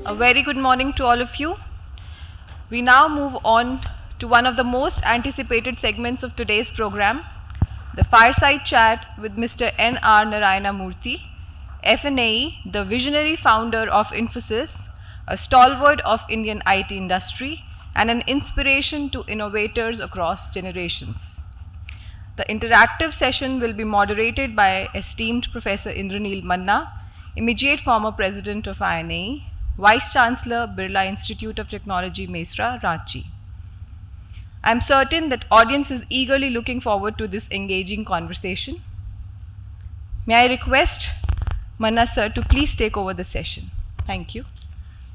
A very good morning to all of you. We now move on to one of the most anticipated segments of today's program, the Fireside Chat with Mr. N.R. Narayana Murthy, FNAE, the visionary founder of Infosys, a stalwart of Indian IT industry, and an inspiration to innovators across generations. The interactive session will be moderated by esteemed Professor Indranil Manna, immediate former president of INAE, Vice-Chancellor, Birla Institute of Technology, Mesra, Ranchi. I am certain that audience is eagerly looking forward to this engaging conversation. May I request Manna sir to please take over the session. Thank you.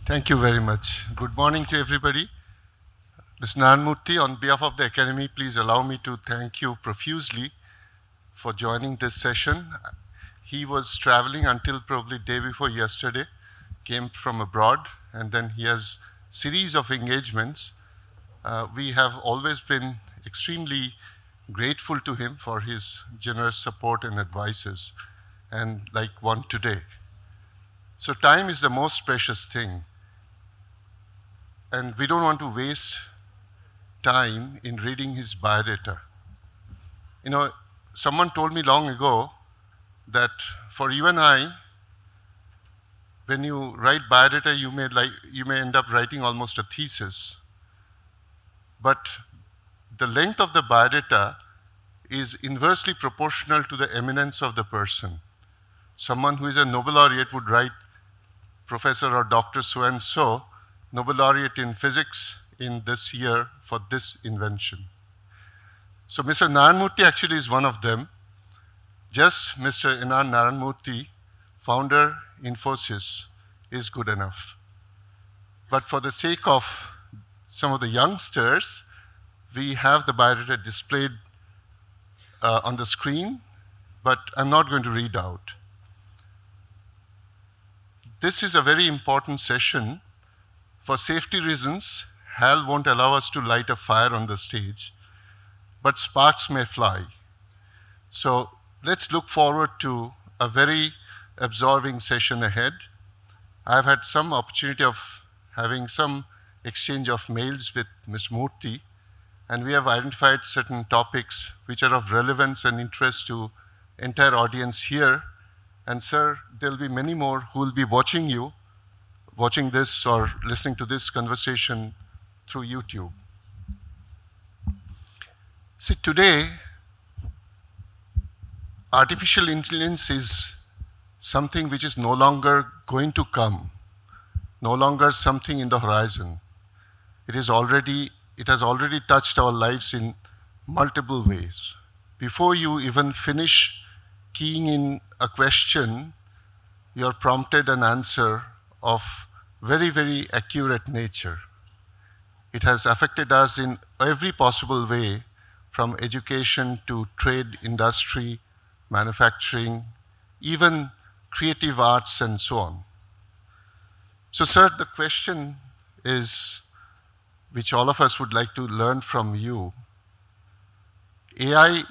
Thank you very much. Good morning to everybody. Mr. Narayana Murthy, on behalf of the Academy, please allow me to thank you profusely for joining this session. He was traveling until probably day before yesterday, came from abroad, and then he has series of engagements. We have always been extremely grateful to him for his generous support and advices, and like one today. So time is the most precious thing, and we don't want to waste time in reading his biodata. You know, someone told me long ago that for you and I, when you write biodata, you may end up writing almost a thesis. But the length of the biodata is inversely proportional to the eminence of the person. Someone who is a Nobel laureate would write Professor or Dr. so-and-so, Nobel laureate in physics in this year for this invention. So Mr. Narayana Murthy actually is one of them. Just Mr. N.R. Narayana Murthy, founder Infosys, is good enough. But for the sake of some of the youngsters, we have the biodata displayed on the screen, but I'm not going to read out. This is a very important session. For safety reasons, Hal won't allow us to light a fire on the stage, but sparks may fly. So let's look forward to a very absorbing session ahead. I've had some opportunity of having some exchange of mails with Ms. Murthy, and we have identified certain topics which are of relevance and interest to entire audience here. And sir, there'll be many more who will be watching this or listening to this conversation through YouTube. See, today, artificial intelligence is something which is no longer going to come, no longer something in the horizon. It has already touched our lives in multiple ways. Before you even finish keying in a question, you are prompted an answer of very, very accurate nature. It has affected us in every possible way, from education to trade, industry, manufacturing, even creative arts and so on. So sir, the question is, which all of us would like to learn from you, AI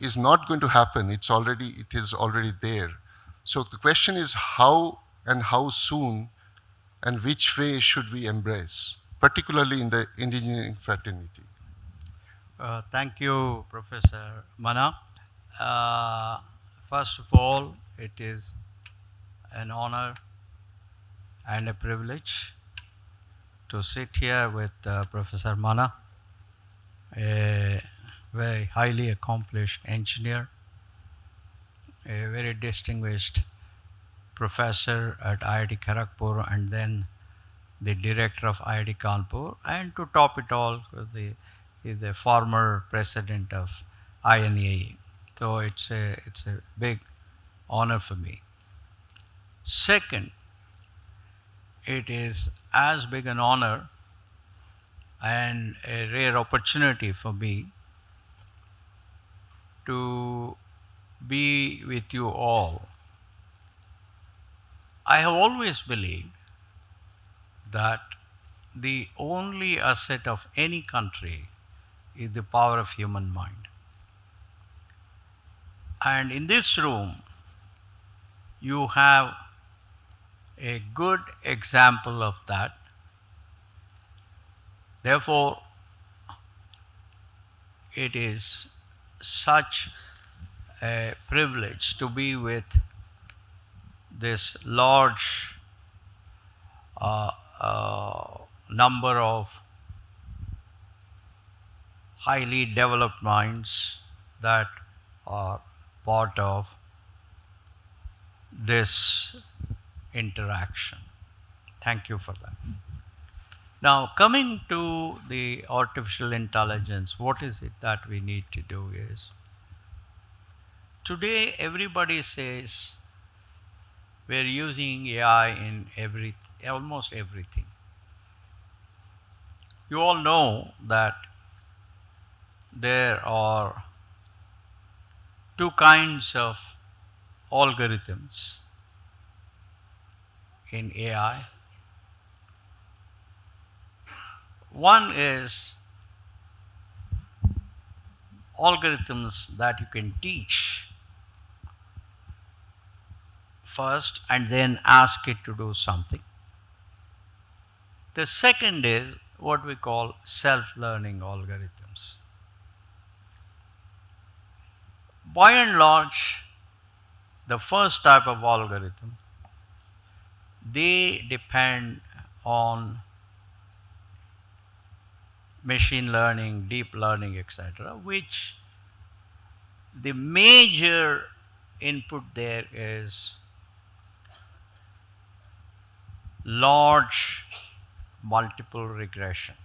is not going to happen, it is already there. So the question is how and how soon and which way should we embrace, particularly in the engineering fraternity? Thank you, Professor Manna. First of all, it is an honor and a privilege to sit here with Professor Manna, a very highly accomplished engineer, a very distinguished professor at IIT Kharagpur and then the director of IIT Kanpur, and to top it all, the former president of INAE. So it's a big honor for me. Second, it is as big an honor and a rare opportunity for me to be with you all. I have always believed that the only asset of any country is the power of human mind. And in this room, you have a good example of that. Therefore, it is such a privilege to be with this large uh, number of highly developed minds that are part of this interaction. Thank you for that. Now, coming to the artificial intelligence, what is it that we need to do is, today everybody says we're using AI in almost everything. You all know that there are two kinds of algorithms in AI. One is algorithms that you can teach first and then ask it to do something. The second is what we call self-learning algorithms. By and large, the first type of algorithm, they depend on machine learning, deep learning, etc., which the major input there is large multiple regression,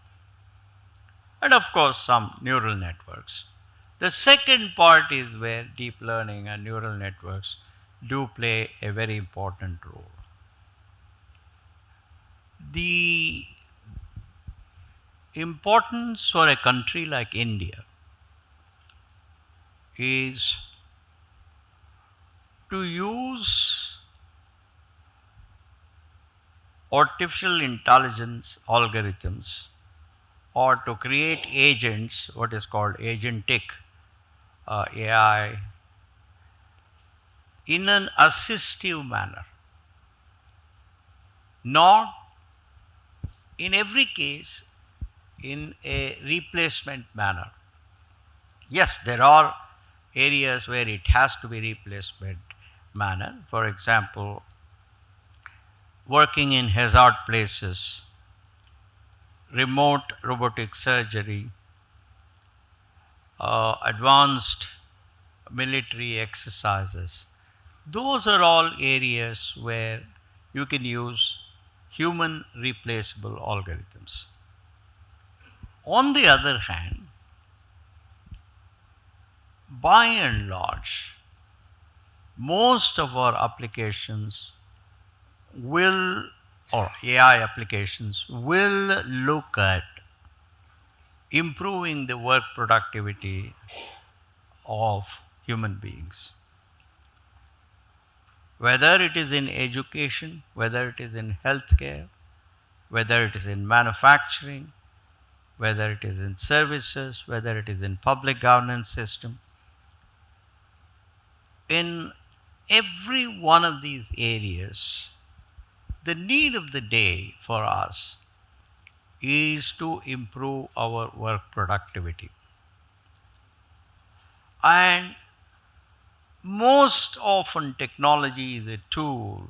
and of course some neural networks. The second part is where deep learning and neural networks do play a very important role. The importance for a country like India is to use artificial intelligence algorithms or to create agents, what is called agentic AI, in an assistive manner. Not in every case in a replacement manner. Yes, there are areas where it has to be replacement manner. For example, working in hazard places, remote robotic surgery, advanced military exercises. Those are all areas where you can use human replaceable algorithms. On the other hand, by and large, most of our applications will, or AI applications, will look at improving the work productivity of human beings. Whether it is in education, whether it is in healthcare, whether it is in manufacturing, whether it is in services, whether it is in public governance system, in every one of these areas, the need of the day for us is to improve our work productivity. And most often technology is a tool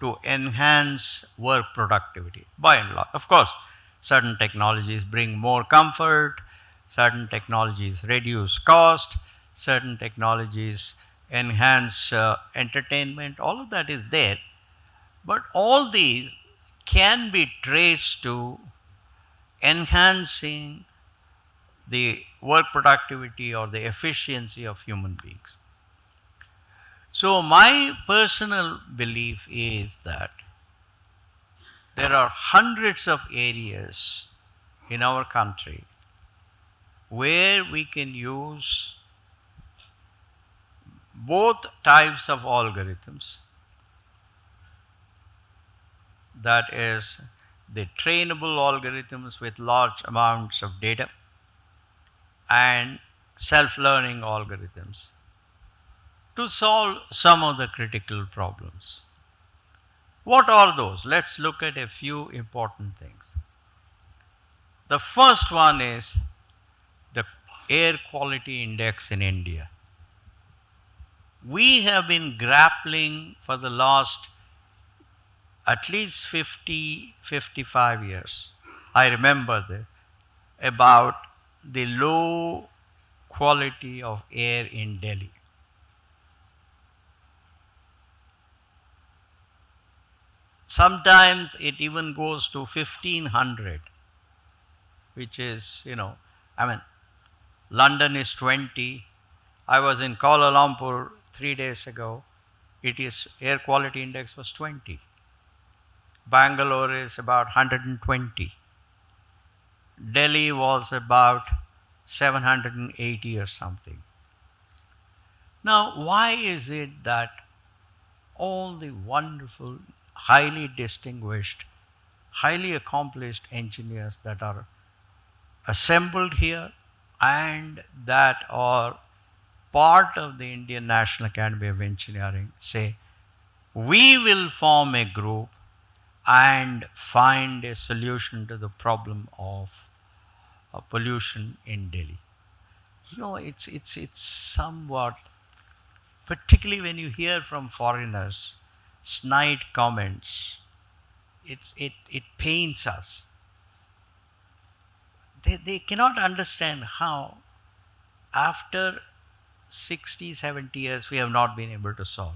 to enhance work productivity, by and large. Of course, certain technologies bring more comfort, certain technologies reduce cost, certain technologies enhance entertainment, all of that is there. But all these can be traced to enhancing the work productivity or the efficiency of human beings. So my personal belief is that there are hundreds of areas in our country where we can use both types of algorithms, that is the trainable algorithms with large amounts of data and self-learning algorithms, to solve some of the critical problems. What are those? Let's look at a few important things. The first one is the air quality index in India. We have been grappling for the last at least 55 years. I remember this, about the low quality of air in Delhi. Sometimes it even goes to 1500, which is, I mean, London is 20. I was in Kuala Lumpur 3 days ago. Air quality index was 20. Bangalore is about 120. Delhi was about 780 or something. Now, why is it that all the wonderful, highly distinguished, highly accomplished engineers that are assembled here and that are part of the Indian National Academy of Engineering say, we will form a group and find a solution to the problem of pollution in Delhi? It's somewhat, particularly when you hear from foreigners, snide comments, it pains us. They cannot understand how, after 60, 70 years, we have not been able to solve.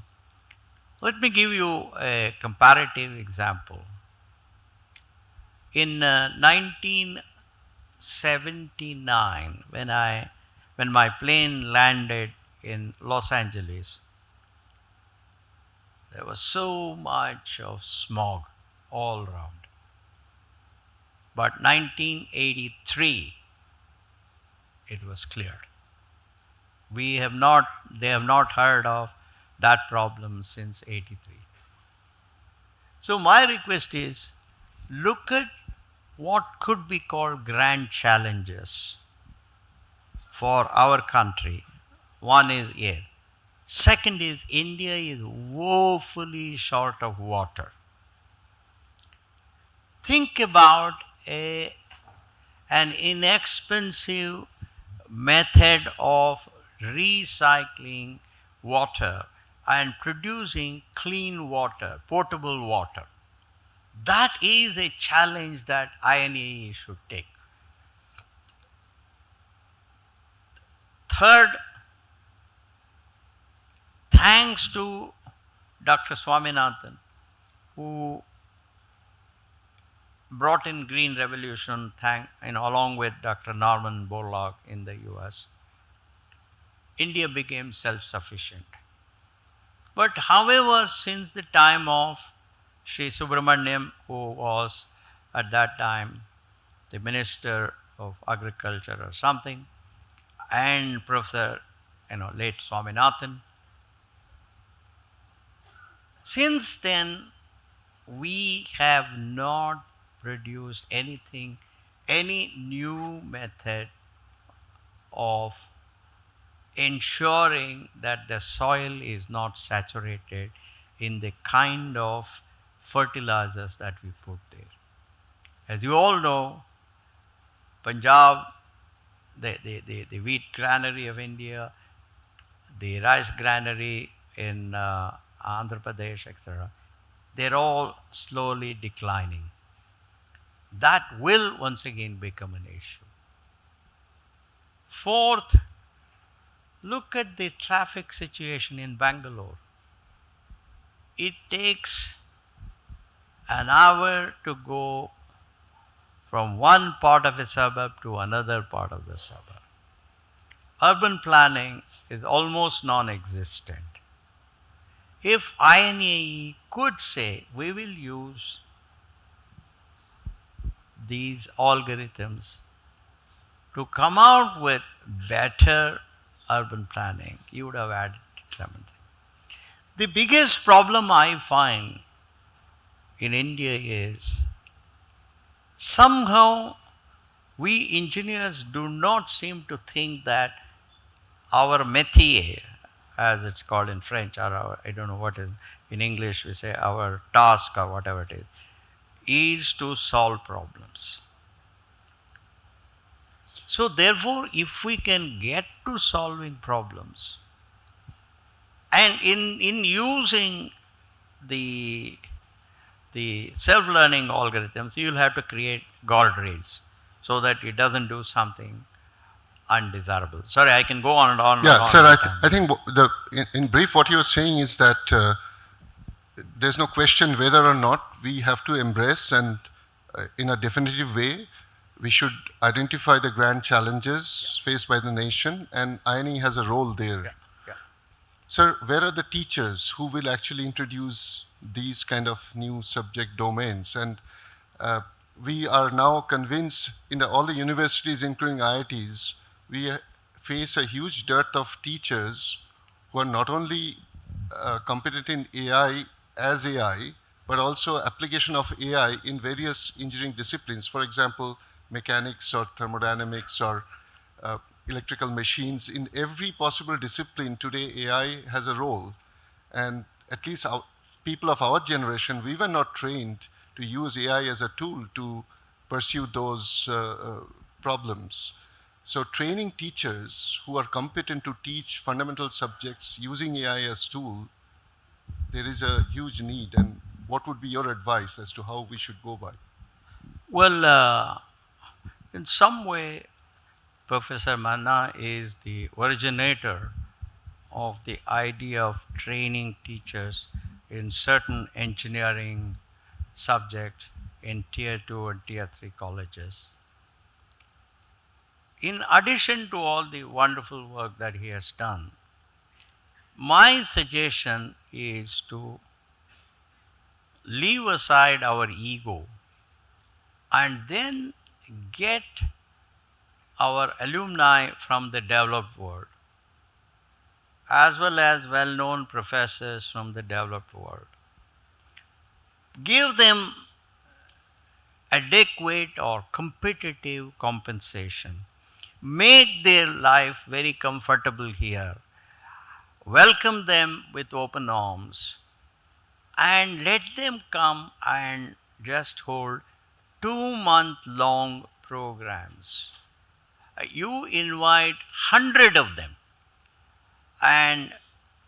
Let me give you a comparative example. In 1979, when my plane landed in Los Angeles, there was so much of smog all around. But 1983, it was cleared. They have not heard of that problem since 83. So my request is, look at what could be called grand challenges for our country. One is air. Second is, India is woefully short of water. Think about an inexpensive method of recycling water and producing clean water, potable water. That is a challenge that INAE should take. Third, thanks to Dr. Swaminathan, who brought in green revolution, along with Dr. Norman Borlaug in the US, India became self-sufficient. But however, since the time of Sri Subramaniam, who was at that time the Minister of Agriculture or something, and Professor, late Swaminathan, since then we have not produced anything, any new method of ensuring that the soil is not saturated in the kind of fertilizers that we put there. As you all know, Punjab, the wheat granary of India, the rice granary in Andhra Pradesh, etc., they're all slowly declining. That will once again become an issue. Fourth, look at the traffic situation in Bangalore. It takes an hour to go from one part of a suburb to another part of the suburb. Urban planning is almost non-existent. If INAE could say, we will use these algorithms to come out with better urban planning, you would have added tremendously. The biggest problem I find in India is, somehow we engineers do not seem to think that our métier, as it's called in French, or our, I don't know what is, in English we say our task or whatever it is to solve problems. So therefore, if we can get to solving problems, and in using the self-learning algorithms, you'll have to create guardrails so that it doesn't do something undesirable. Sorry, I can go on and on and Yeah, on. sir, I think in brief what you're saying is that there's no question whether or not we have to embrace and in a definitive way, we should identify the grand challenges faced by the nation, and INAE has a role there. Yeah. Sir, where are the teachers who will actually introduce these kind of new subject domains? And we are now convinced in all the universities, including IITs, we face a huge dearth of teachers who are not only competent in AI as AI, but also application of AI in various engineering disciplines. For example, mechanics or thermodynamics or electrical machines. In every possible discipline today, AI has a role. And at least people of our generation, we were not trained to use AI as a tool to pursue those problems. So training teachers who are competent to teach fundamental subjects using AI as tool, there is a huge need. And what would be your advice as to how we should go by? Well, in some way, Professor Manna is the originator of the idea of training teachers in certain engineering subjects in tier 2 and tier 3 colleges. In addition to all the wonderful work that he has done, my suggestion is to leave aside our ego and then get our alumni from the developed world, as well as well-known professors from the developed world. Give them adequate or competitive compensation. Make their life very comfortable here. Welcome them with open arms and let them come and just hold 2-month-long programs. You invite 100 of them, and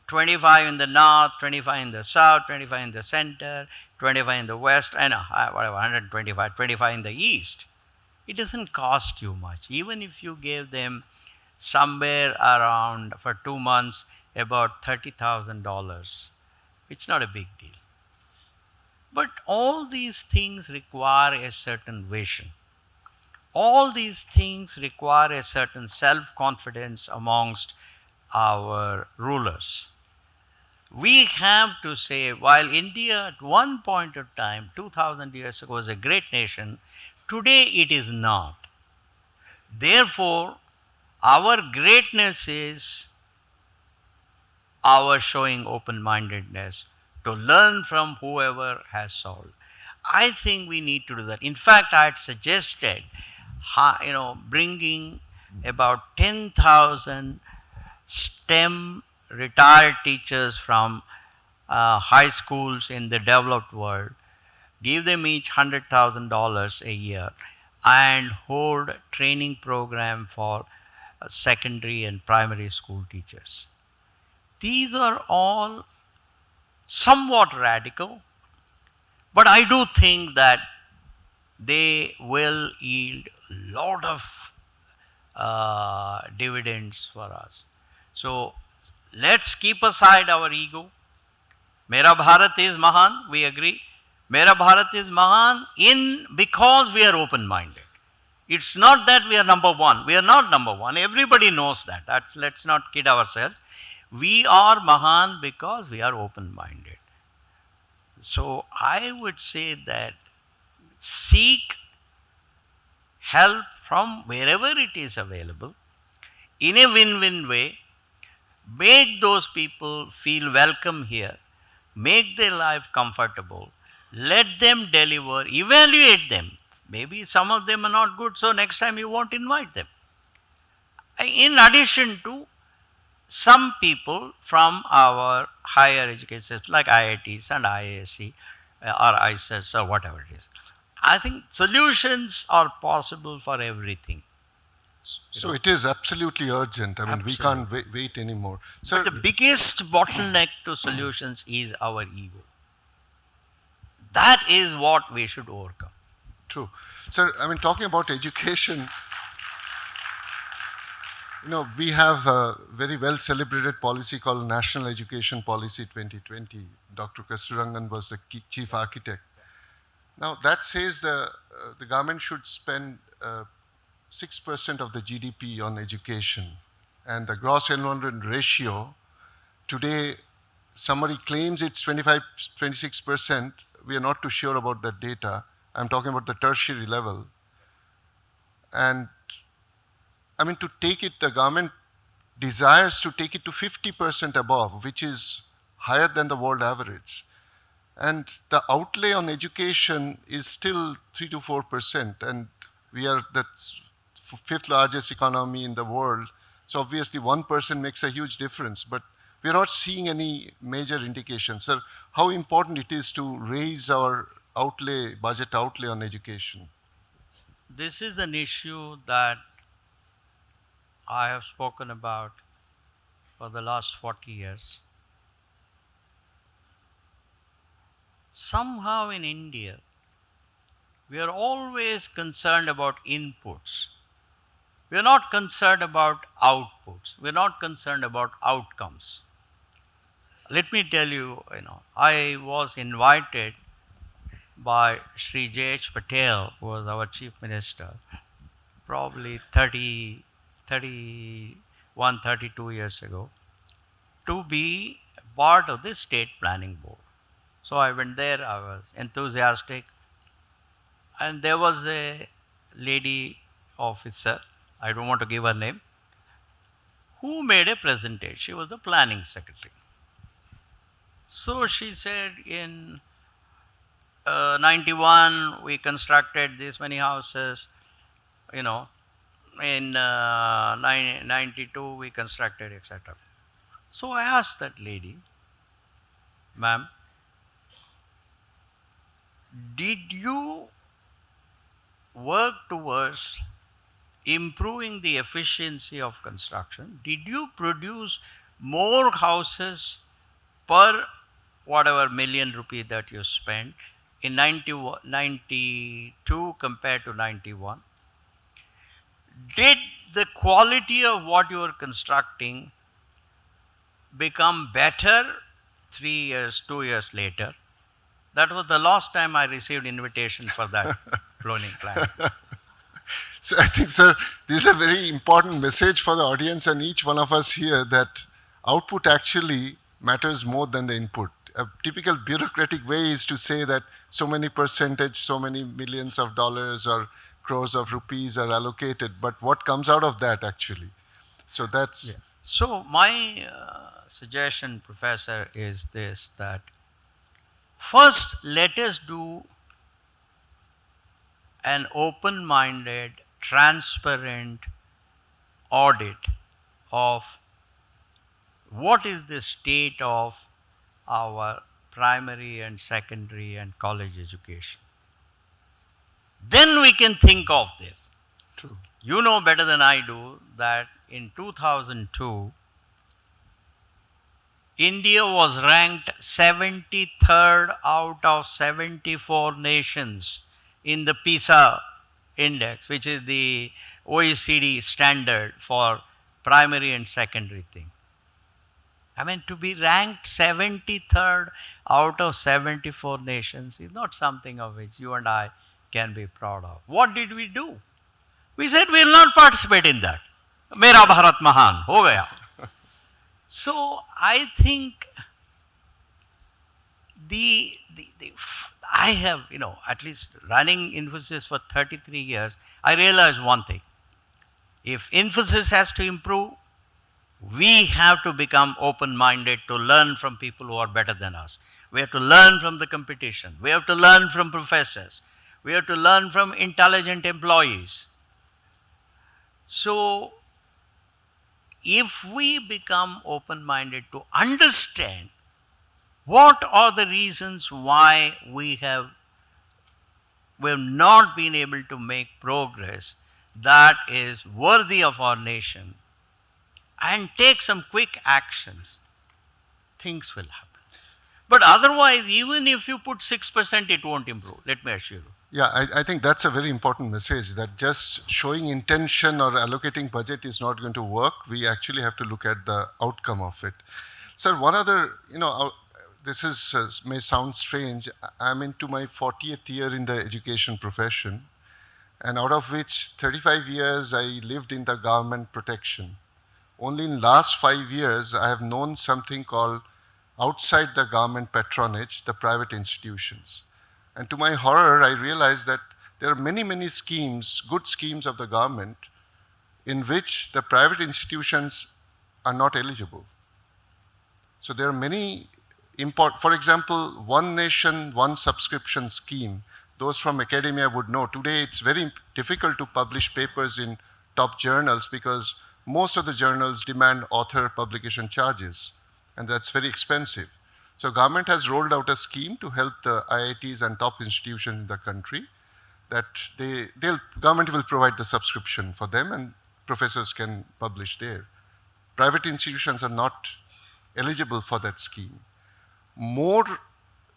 25 in the north, 25 in the south, 25 in the center, 25 in the west, and whatever, 125, 25 in the east. It doesn't cost you much. Even if you gave them somewhere around, for 2 months, about $30,000, it's not a big deal. But all these things require a certain vision. All these things require a certain self-confidence amongst our rulers. We have to say, while India at one point of time, 2000 years ago, was a great nation, today it is not. Therefore, our greatness is our showing open-mindedness to learn from whoever has solved. I think we need to do that. In fact, I had suggested bringing about 10,000 STEM retired teachers from high schools in the developed world, give them each $100,000 a year, and hold a training program for secondary and primary school teachers. These are all somewhat radical, but I do think that they will yield a lot of dividends for us. So let's keep aside our ego. Mera Bharat is Mahan, we agree. Mera Bharat is Mahan because we are open-minded. It's not that we are number one. We are not number one. Everybody knows that. Let's not kid ourselves. We are Mahan because we are open-minded. So I would say that seek help from wherever it is available in a win-win way. Make those people feel welcome here. Make their life comfortable. Let them deliver. Evaluate them. Maybe some of them are not good, so next time you won't invite them. In addition to some people from our higher education systems like IITs and IASC or ISES or whatever it is. I think solutions are possible for everything. So it is absolutely urgent. I mean, we can't wait anymore. Sir, But the biggest bottleneck to solutions is our ego. That is what we should overcome. true. Sir, I mean, talking about education, we have a very well celebrated policy called National Education Policy 2020. Dr. Kasturangan was the chief architect. Now, that says the government should spend 6% of the GDP on education. And the gross enrollment ratio, today, somebody claims it's 26%. We are not too sure about that data. I'm talking about the tertiary level. And I mean, to take it, the government desires to take it to 50% above, which is higher than the world average. And the outlay on education is still 3 to 4%. And we are the fifth largest economy in the world. So obviously 1% makes a huge difference, but we're not seeing any major indications. Sir, how important it is to raise our budget outlay on education? This is an issue that I have spoken about for the last 40 years. Somehow in India, we are always concerned about inputs. We are not concerned about outputs. We are not concerned about outcomes. Let me tell you, I was invited by Sri J.H. Patel, who was our chief minister, probably 32 years ago, to be part of the state planning board. So I went there, I was enthusiastic, and there was a lady officer, I don't want to give her name, who made a presentation. She was the planning secretary. So she said in 91 we constructed this many houses, in 92 we constructed, etc. So I asked that lady, ma'am, did you work towards improving the efficiency of construction? Did you produce more houses per whatever million rupee that you spent in 92 compared to 91? Did the quality of what you were constructing become better 2 years later? That was the last time I received invitation for that planning plan. So I think, sir, this is a very important message for the audience and each one of us here, that output actually matters more than the input. A typical bureaucratic way is to say that so many percentage, so many millions of dollars or crores of rupees are allocated, but what comes out of that actually? So that's... Yeah. So my suggestion, Professor, is this, that first let us do an open-minded, transparent audit of what is the state of our primary and secondary and college education. Then we can think of this. True. You know better than I do that in 2002, India was ranked 73rd out of 74 nations in the PISA index, which is the OECD standard for primary and secondary thing. I mean, to be ranked 73rd out of 74 nations is not something of which you and I can be proud of. What did we do? We said we will not participate in that. Mera Bharat Mahan, ho gaya. So I think I have, at least running Infosys for 33 years, I realized one thing. If Infosys has to improve, we have to become open-minded to learn from people who are better than us. We have to learn from the competition. We have to learn from professors. We have to learn from intelligent employees. So if we become open-minded to understand what are the reasons why we have not been able to make progress that is worthy of our nation, and take some quick actions, things will happen. But otherwise, even if you put 6%, it won't improve, let me assure you. Yeah, I think that's a very important message, that just showing intention or allocating budget is not going to work. We actually have to look at the outcome of it. Sir, one other, this is may sound strange. I'm into my 40th year in the education profession, and out of which 35 years I lived in the government protection. Only in last 5 years I have known something called outside the government patronage, the private institutions. And to my horror, I realized that there are many, many schemes, good schemes of the government, in which the private institutions are not eligible. So there are many for example, One Nation, One Subscription scheme. Those from academia would know. Today it's very difficult to publish papers in top journals because most of the journals demand author publication charges, and that's very expensive. So government has rolled out a scheme to help the IITs and top institutions in the country, that government will provide the subscription for them and professors can publish there. Private institutions are not eligible for that scheme. More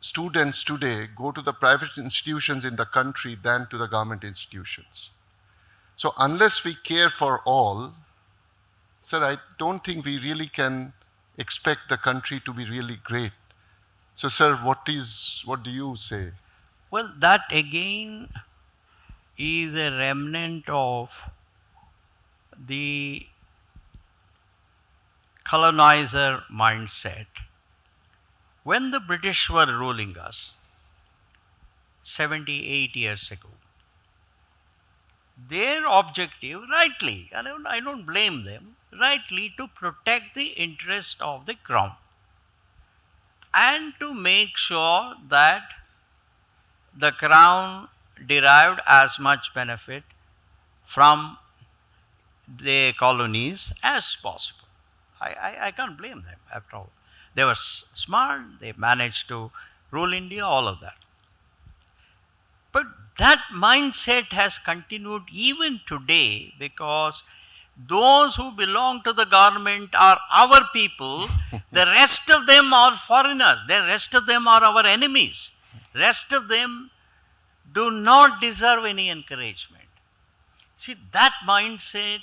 students today go to the private institutions in the country than to the government institutions. So unless we care for all, sir, I don't think we really can expect the country to be really great. So sir, what do you say? Well, that again is a remnant of the colonizer mindset. When the British were ruling us 78 years ago, their objective, rightly, and I don't blame them, rightly to protect the interest of the crown and to make sure that the crown derived as much benefit from the colonies as possible. I can't blame them after all. They were smart, they managed to rule India, all of that. But that mindset has continued even today, because those who belong to the government are our people, the rest of them are foreigners, the rest of them are our enemies, rest of them do not deserve any encouragement. See, that mindset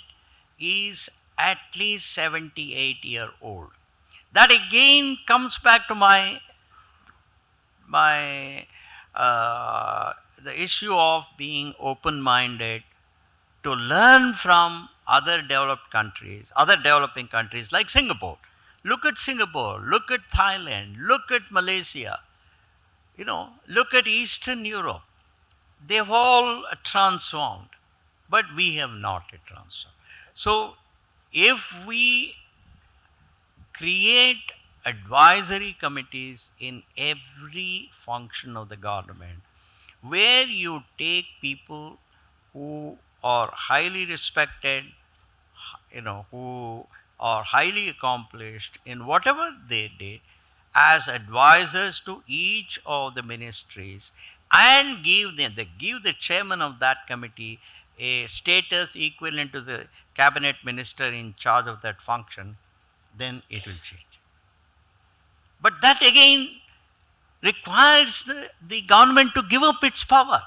is at least 78-year-old. That again comes back to the issue of being open-minded to learn from other developed countries, other developing countries like Singapore. Look at Singapore, look at Thailand, look at Malaysia, look at Eastern Europe. They've all transformed, but we have not yet transformed. So if we create advisory committees in every function of the government, where you take people who are highly respected, who are highly accomplished in whatever they did, as advisors to each of the ministries, and give the chairman of that committee a status equivalent to the cabinet minister in charge of that function, then it will change. But that again requires the government to give up its power,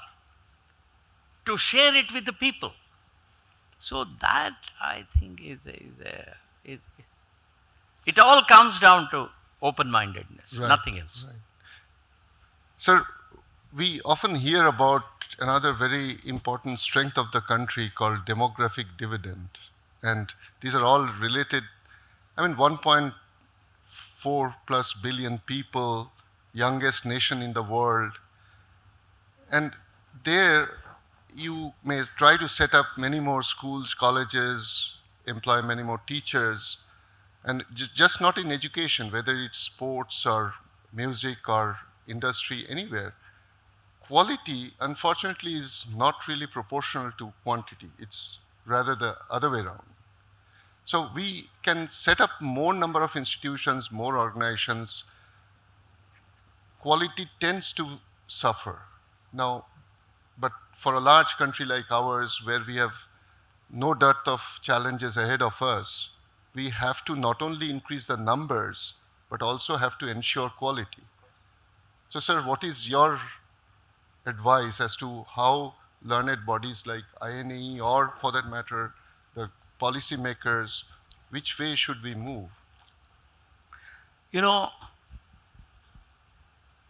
to share it with the people. So that, I think, it all comes down to open-mindedness, Right, nothing else. Right. Sir, we often hear about another very important strength of the country called demographic dividend. And these are all related. 1.4 plus billion people, youngest nation in the world. And there you may try to set up many more schools, colleges, employ many more teachers, and just not in education, whether it's sports or music or industry, anywhere. Quality, unfortunately, is not really proportional to quantity. It's rather the other way around. So we can set up more number of institutions, more organizations. Quality tends to suffer. Now, but for a large country like ours, where we have no dearth of challenges ahead of us, we have to not only increase the numbers, but also have to ensure quality. So, sir, what is your advice as to how learned bodies like INAE, or for that matter, the policymakers, which way should we move? You know,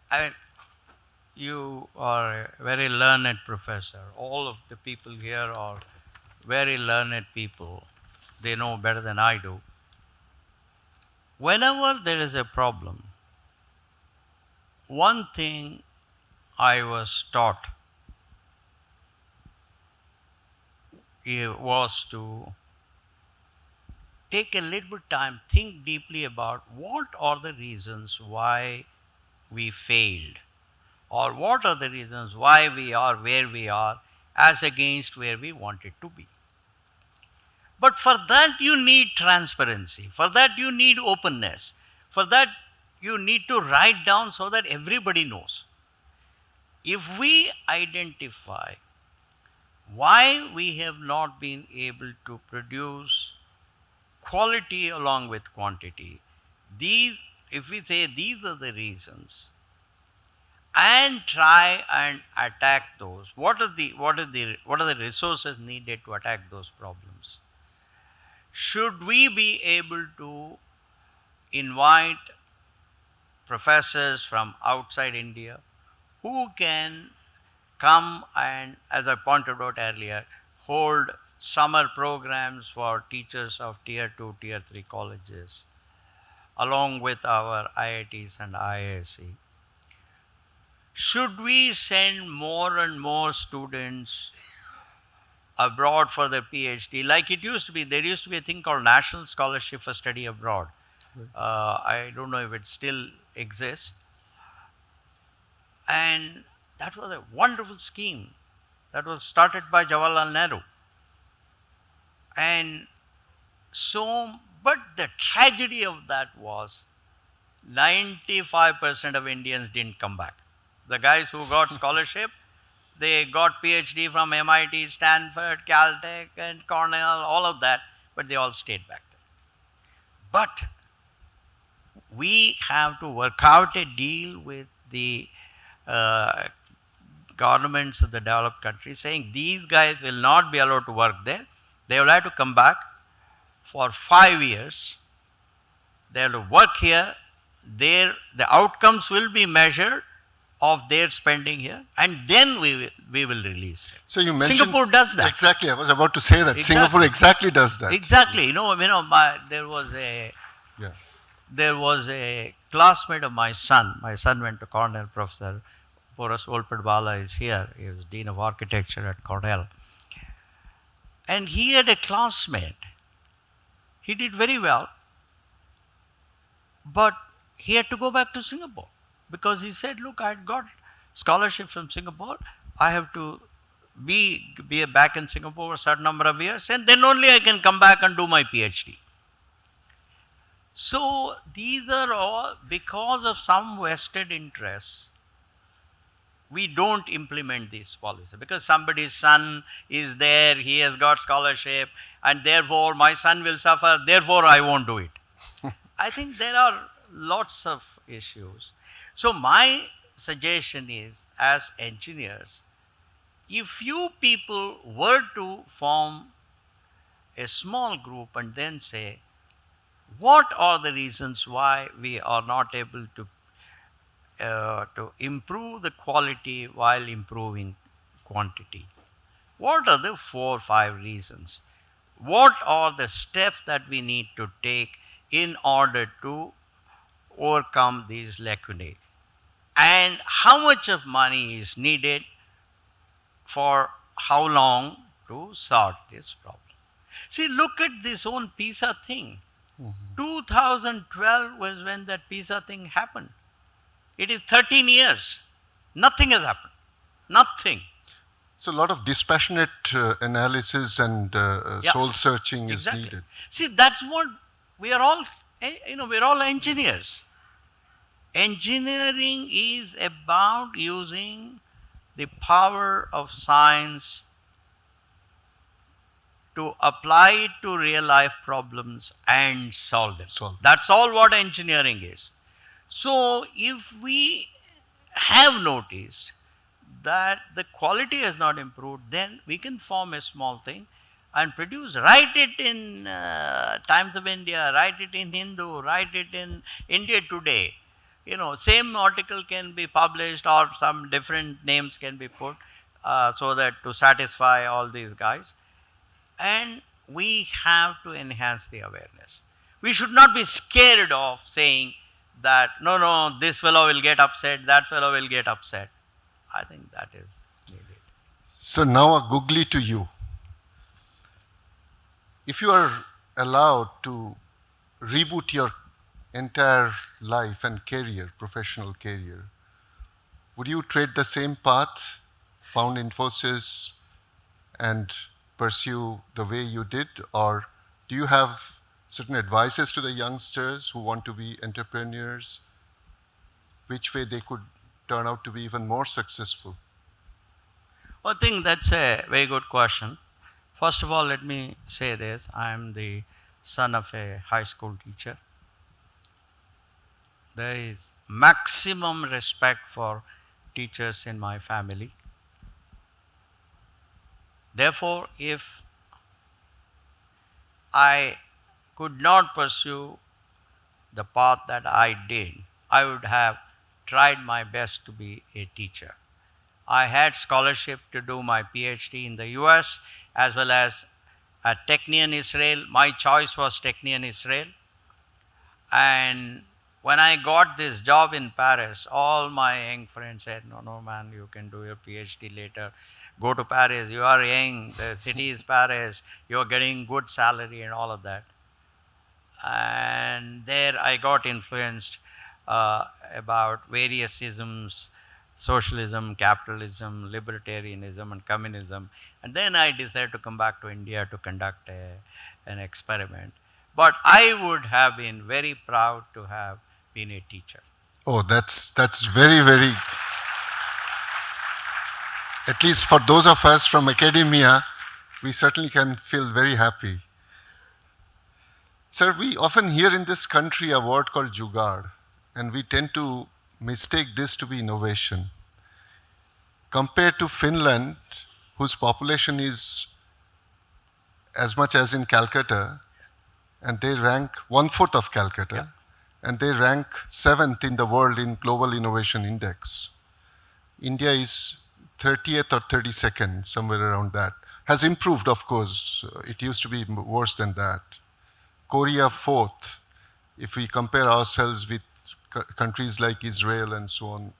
I mean, you are a very learned professor. All of the people here are very learned people. They know better than I do. Whenever there is a problem, one thing I was taught was to take a little bit time, think deeply about what are the reasons why we failed, or what are the reasons why we are where we are as against where we wanted to be. But for that you need transparency, for that you need openness, for that you need to write down so that everybody knows. If we identify why we have not been able to produce quality along with quantity, if we say these are the reasons, and try and attack those, what are the resources needed to attack those problems? Should we be able to invite professors from outside India who can come and, as I pointed out earlier, hold summer programs for teachers of tier 2, tier 3 colleges, along with our IITs and IISc? Should we send more and more students abroad for their PhD? Like it used to be, there used to be a thing called National Scholarship for Study Abroad. I don't know if it still exists. And that was a wonderful scheme that was started by Jawaharlal Nehru. And so, but the tragedy of that was 95% of Indians didn't come back. The guys who got scholarship, they got PhD from MIT, Stanford, Caltech, and Cornell, all of that, but they all stayed back there. But we have to work out a deal with the governments of the developed countries saying these guys will not be allowed to work there. They will have to come back for 5 years. They have to work here. The outcomes will be measured of their spending here, and then we will release it. So you mentioned Singapore does that. Exactly, I was about to say that. Exactly. Singapore exactly does that. Exactly. There was a classmate of my son. My son went to Cornell. Professor Prof. Olpadwala is here. He was Dean of Architecture at Cornell. And he had a classmate. He did very well, but he had to go back to Singapore because he said, look, I got scholarship from Singapore. I have to be back in Singapore a certain number of years, and then only I can come back and do my PhD. So these are all because of some vested interests. We don't implement these policies because somebody's son is there, he has got scholarship, and therefore my son will suffer, therefore I won't do it. I think there are lots of issues. So my suggestion is, as engineers, if you people were to form a small group and then say, what are the reasons why we are not able to improve the quality while improving quantity? What are the 4 or 5 reasons? What are the steps that we need to take in order to overcome these lacunae? And how much of money is needed for how long to solve this problem? See, look at this own PISA thing. 2012 was when that PISA thing happened. It is 13 years. Nothing has happened. Nothing. So a lot of dispassionate analysis and Yeah, soul searching is exactly. needed. See, that's what we are all, we're all engineers. Engineering is about using the power of science to apply it to real life problems and solve them. Solve. That's all what engineering is. So, if we have noticed that the quality has not improved, then we can form a small thing and produce, write it in Times of India, write it in Hindu, write it in India Today. Same article can be published or some different names can be put so that to satisfy all these guys. And we have to enhance the awareness. We should not be scared of saying that, no, no, this fellow will get upset, that fellow will get upset. I think that is needed. So now a googly to you. If you are allowed to reboot your entire life and career, professional career, would you trade the same path, found Infosys, and pursue the way you did? Or do you have certain advices to the youngsters who want to be entrepreneurs? Which way they could turn out to be even more successful? I think that's a very good question. First of all, let me say this. I am the son of a high school teacher. There is maximum respect for teachers in my family. Therefore, if I could not pursue the path that I did, I would have tried my best to be a teacher. I had scholarship to do my PhD in the US as well as at Technion Israel. My choice was Technion Israel. And when I got this job in Paris, all my young friends said, no, no, man, you can do your PhD later. Go to Paris. You are young. The city is Paris. You are getting good salary and all of that. And there I got influenced about various isms, socialism, capitalism, libertarianism, and communism. And then I decided to come back to India to conduct an experiment. But I would have been very proud to have been a teacher. Oh, that's very, very, at least for those of us from academia, we certainly can feel very happy. Sir, we often hear in this country a word called jugaad, and we tend to mistake this to be innovation. Compared to Finland, whose population is as much as in Calcutta, and they rank 1/4 of Calcutta, Yeah. and they rank 7th in the world in Global Innovation Index. India is 30th or 32nd, somewhere around that. Has improved, of course. It used to be worse than that. Korea 4th, if we compare ourselves with countries like Israel and so on.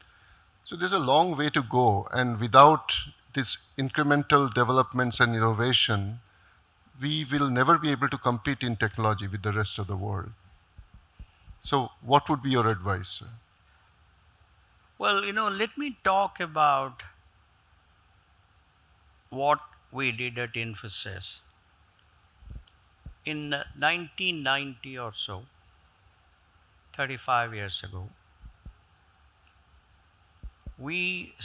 So there's a long way to go, and without these incremental developments and innovation, we will never be able to compete in technology with the rest of the world. So what would be your advice, sir? Well, let me talk about what we did at Infosys. In 1990 or so, 35 years ago, we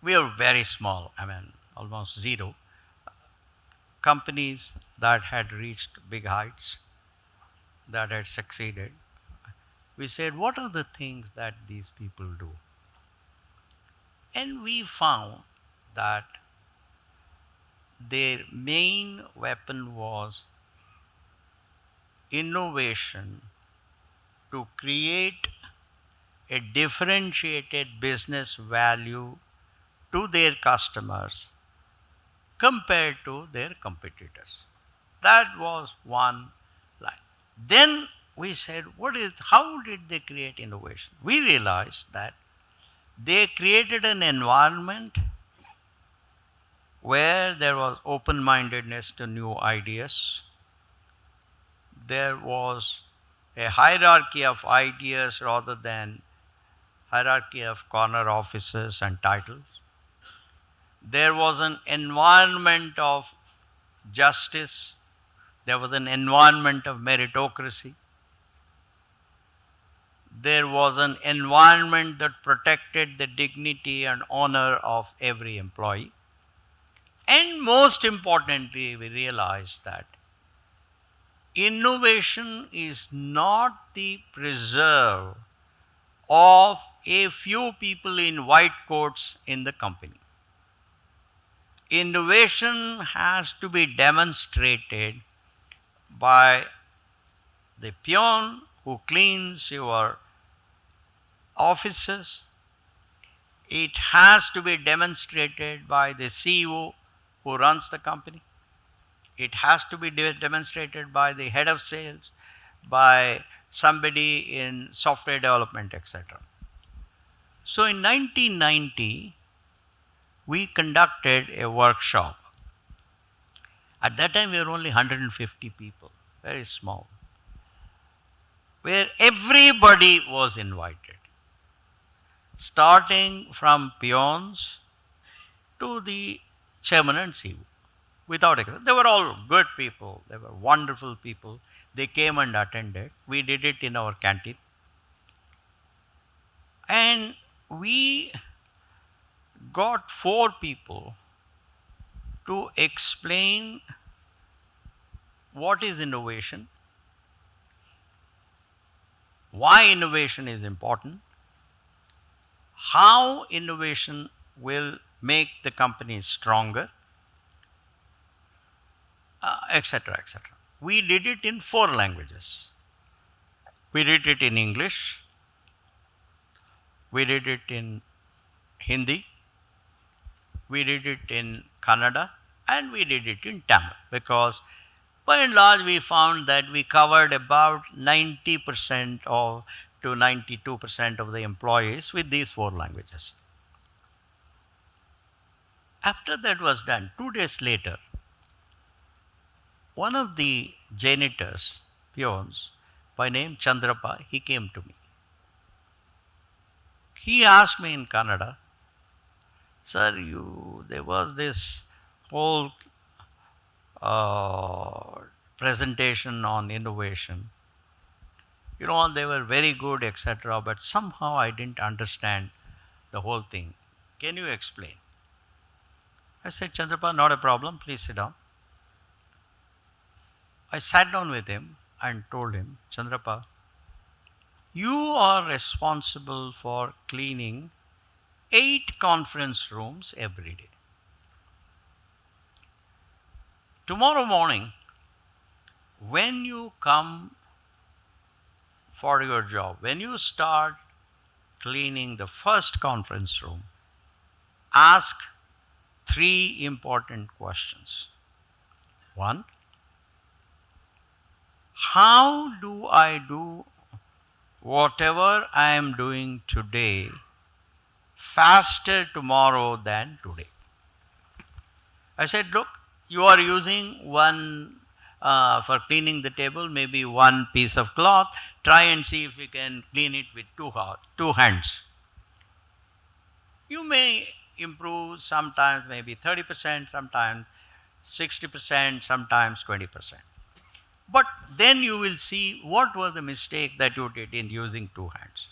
were very small, almost zero, companies that had reached big heights, that had succeeded. We said, what are the things that these people do? And we found that their main weapon was innovation to create a differentiated business value to their customers compared to their competitors. That was one line. Then we said, how did they create innovation? We realized that they created an environment where there was open-mindedness to new ideas. There was a hierarchy of ideas rather than hierarchy of corner offices and titles. There was an environment of justice. There was an environment of meritocracy. There was an environment that protected the dignity and honor of every employee. And most importantly, we realized that innovation is not the preserve of a few people in white coats in the company. Innovation has to be demonstrated by the peon who cleans your offices. It has to be demonstrated by the CEO who runs the company. It has to be demonstrated by the head of sales, by somebody in software development, etc. So in 1990, we conducted a workshop. At that time, we were only 150 people, very small, where everybody was invited, starting from peons to the chairman and CEO. Without exception, they were all good people. They were wonderful people. They came and attended. We did it in our canteen. And we got 4 people to explain what is innovation, why innovation is important, how innovation will make the company stronger, etc., etc. We did it in 4 languages. We did it in English, we did it in Hindi, we did it in Kannada, and we did it in Tamil, because by and large we found that we covered about 90% of to 92% of the employees with these 4 languages. After that was done, 2 days later, one of the janitors, peons, by name Chandrapa, he came to me. He asked me in Kannada, "Sir, there was this whole presentation on innovation. They were very good, etc., but somehow I didn't understand the whole thing. Can you explain?" I said, "Chandrapa, not a problem, please sit down." I sat down with him and told him, "Chandrapa, you are responsible for cleaning 8 conference rooms every day. Tomorrow morning, when you come for your job, when you start cleaning the first conference room, ask 3 important questions. 1, how do I do whatever I am doing today faster tomorrow than today?" I said, "Look, you are using one for cleaning the table, maybe 1 piece of cloth. Try and see if you can clean it with 2 hands. You may improve sometimes maybe 30%, sometimes 60%, sometimes 20%. But then you will see what was the mistake that you did in using 2 hands.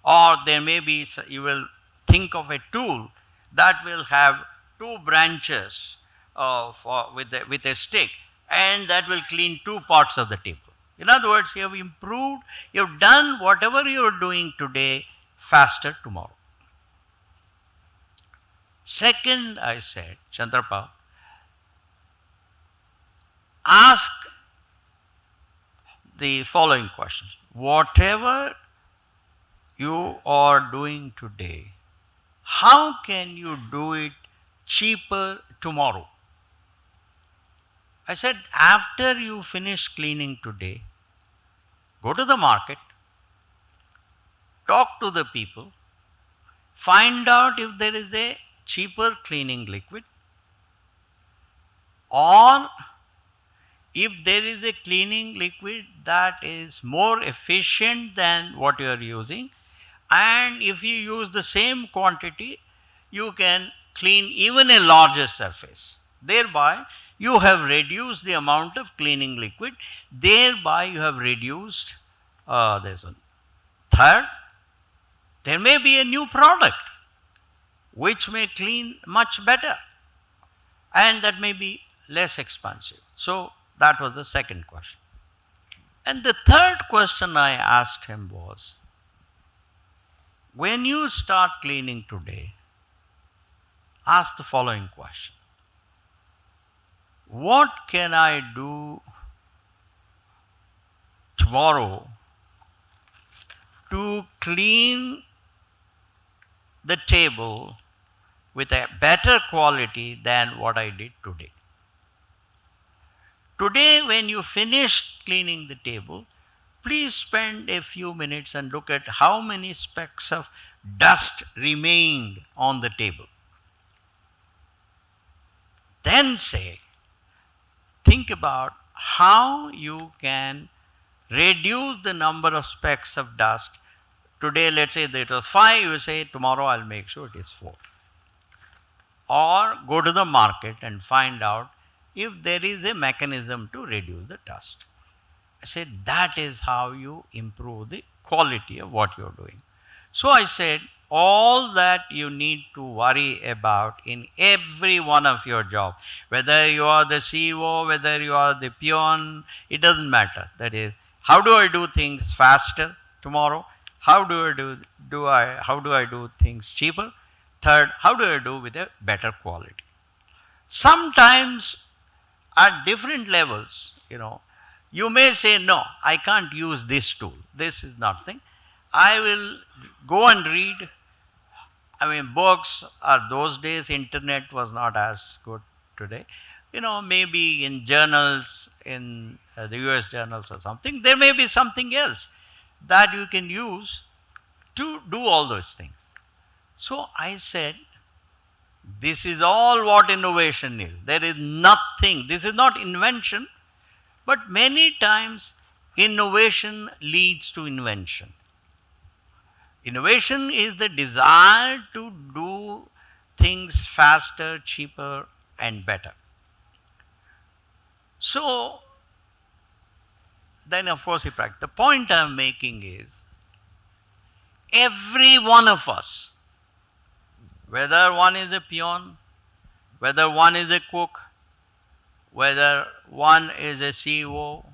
Or there may be, you will think of a tool that will have 2 branches with a stick, and that will clean 2 parts of the table. In other words, you have improved, you have done whatever you are doing today faster tomorrow." Second, I said, "Chandrapa, ask the following questions. Whatever you are doing today, how can you do it cheaper tomorrow?" I said, "After you finish cleaning today, go to the market, talk to the people, find out if there is a cheaper cleaning liquid, or if there is a cleaning liquid that is more efficient than what you are using, and if you use the same quantity, you can clean even a larger surface. Thereby, you have reduced the amount of cleaning liquid. Thereby, you have reduced this one. Third, there may be a new product which may clean much better and that may be less expensive. So, that was the second question. And the third question I asked him was, when you start cleaning today, ask the following question. What can I do tomorrow to clean the table with a better quality than what I did today? Today, when you finish cleaning the table, please spend a few minutes and look at how many specks of dust remained on the table. Then think about how you can reduce the number of specks of dust. Today, let's say that it was 5, you say tomorrow I'll make sure it is 4. Or go to the market and find out if there is a mechanism to reduce the dust. I said that is how you improve the quality of what you're doing. So I said all that you need to worry about in every one of your jobs, whether you are the CEO, whether you are the peon, it doesn't matter. That is, how do I do things faster tomorrow? How do I do things cheaper? Third, how do I do with a better quality? Sometimes at different levels, you may say, no, I can't use this tool. This is nothing. I will go and read. Books are those days, internet was not as good today. Maybe in journals, in the US journals or something, there may be something else that you can use to do all those things. So I said, this is all what innovation is. There is nothing, this is not invention, but many times innovation leads to invention. Innovation is the desire to do things faster, cheaper, and better. So, then of course he practiced. The point I am making is, every one of us, whether one is a peon, whether one is a cook, whether one is a CEO,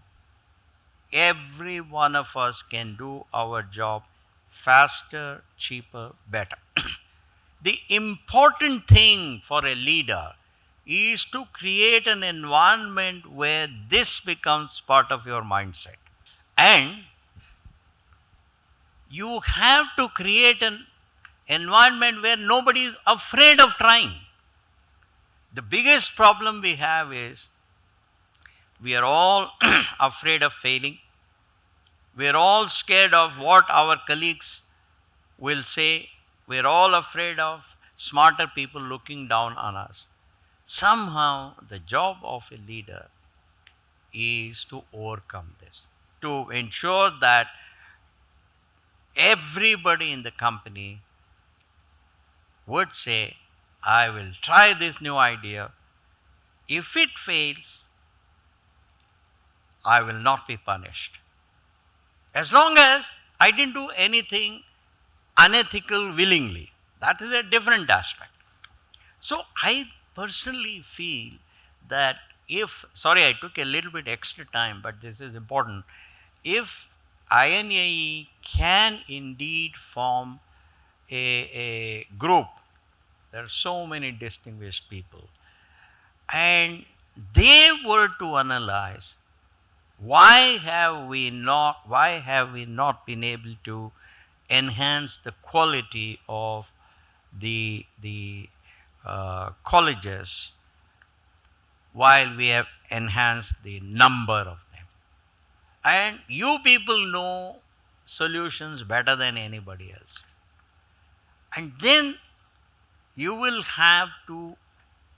every one of us can do our job faster, cheaper, better. The important thing for a leader is to create an environment where this becomes part of your mindset. And you have to create an environment where nobody is afraid of trying. The biggest problem we have is we are all afraid of failing. We are all scared of what our colleagues will say. We are all afraid of smarter people looking down on us. Somehow, the job of a leader is to overcome this, to ensure that everybody in the company would say, I will try this new idea. If it fails, I will not be punished. As long as I didn't do anything unethical willingly. That is a different aspect. So I personally feel that sorry I took a little bit extra time, but this is important. If INAE can indeed form a group, there are so many distinguished people, and they were to analyze why have we not been able to enhance the quality of the colleges while we have enhanced the number of them. And you people know solutions better than anybody else. And then you will have to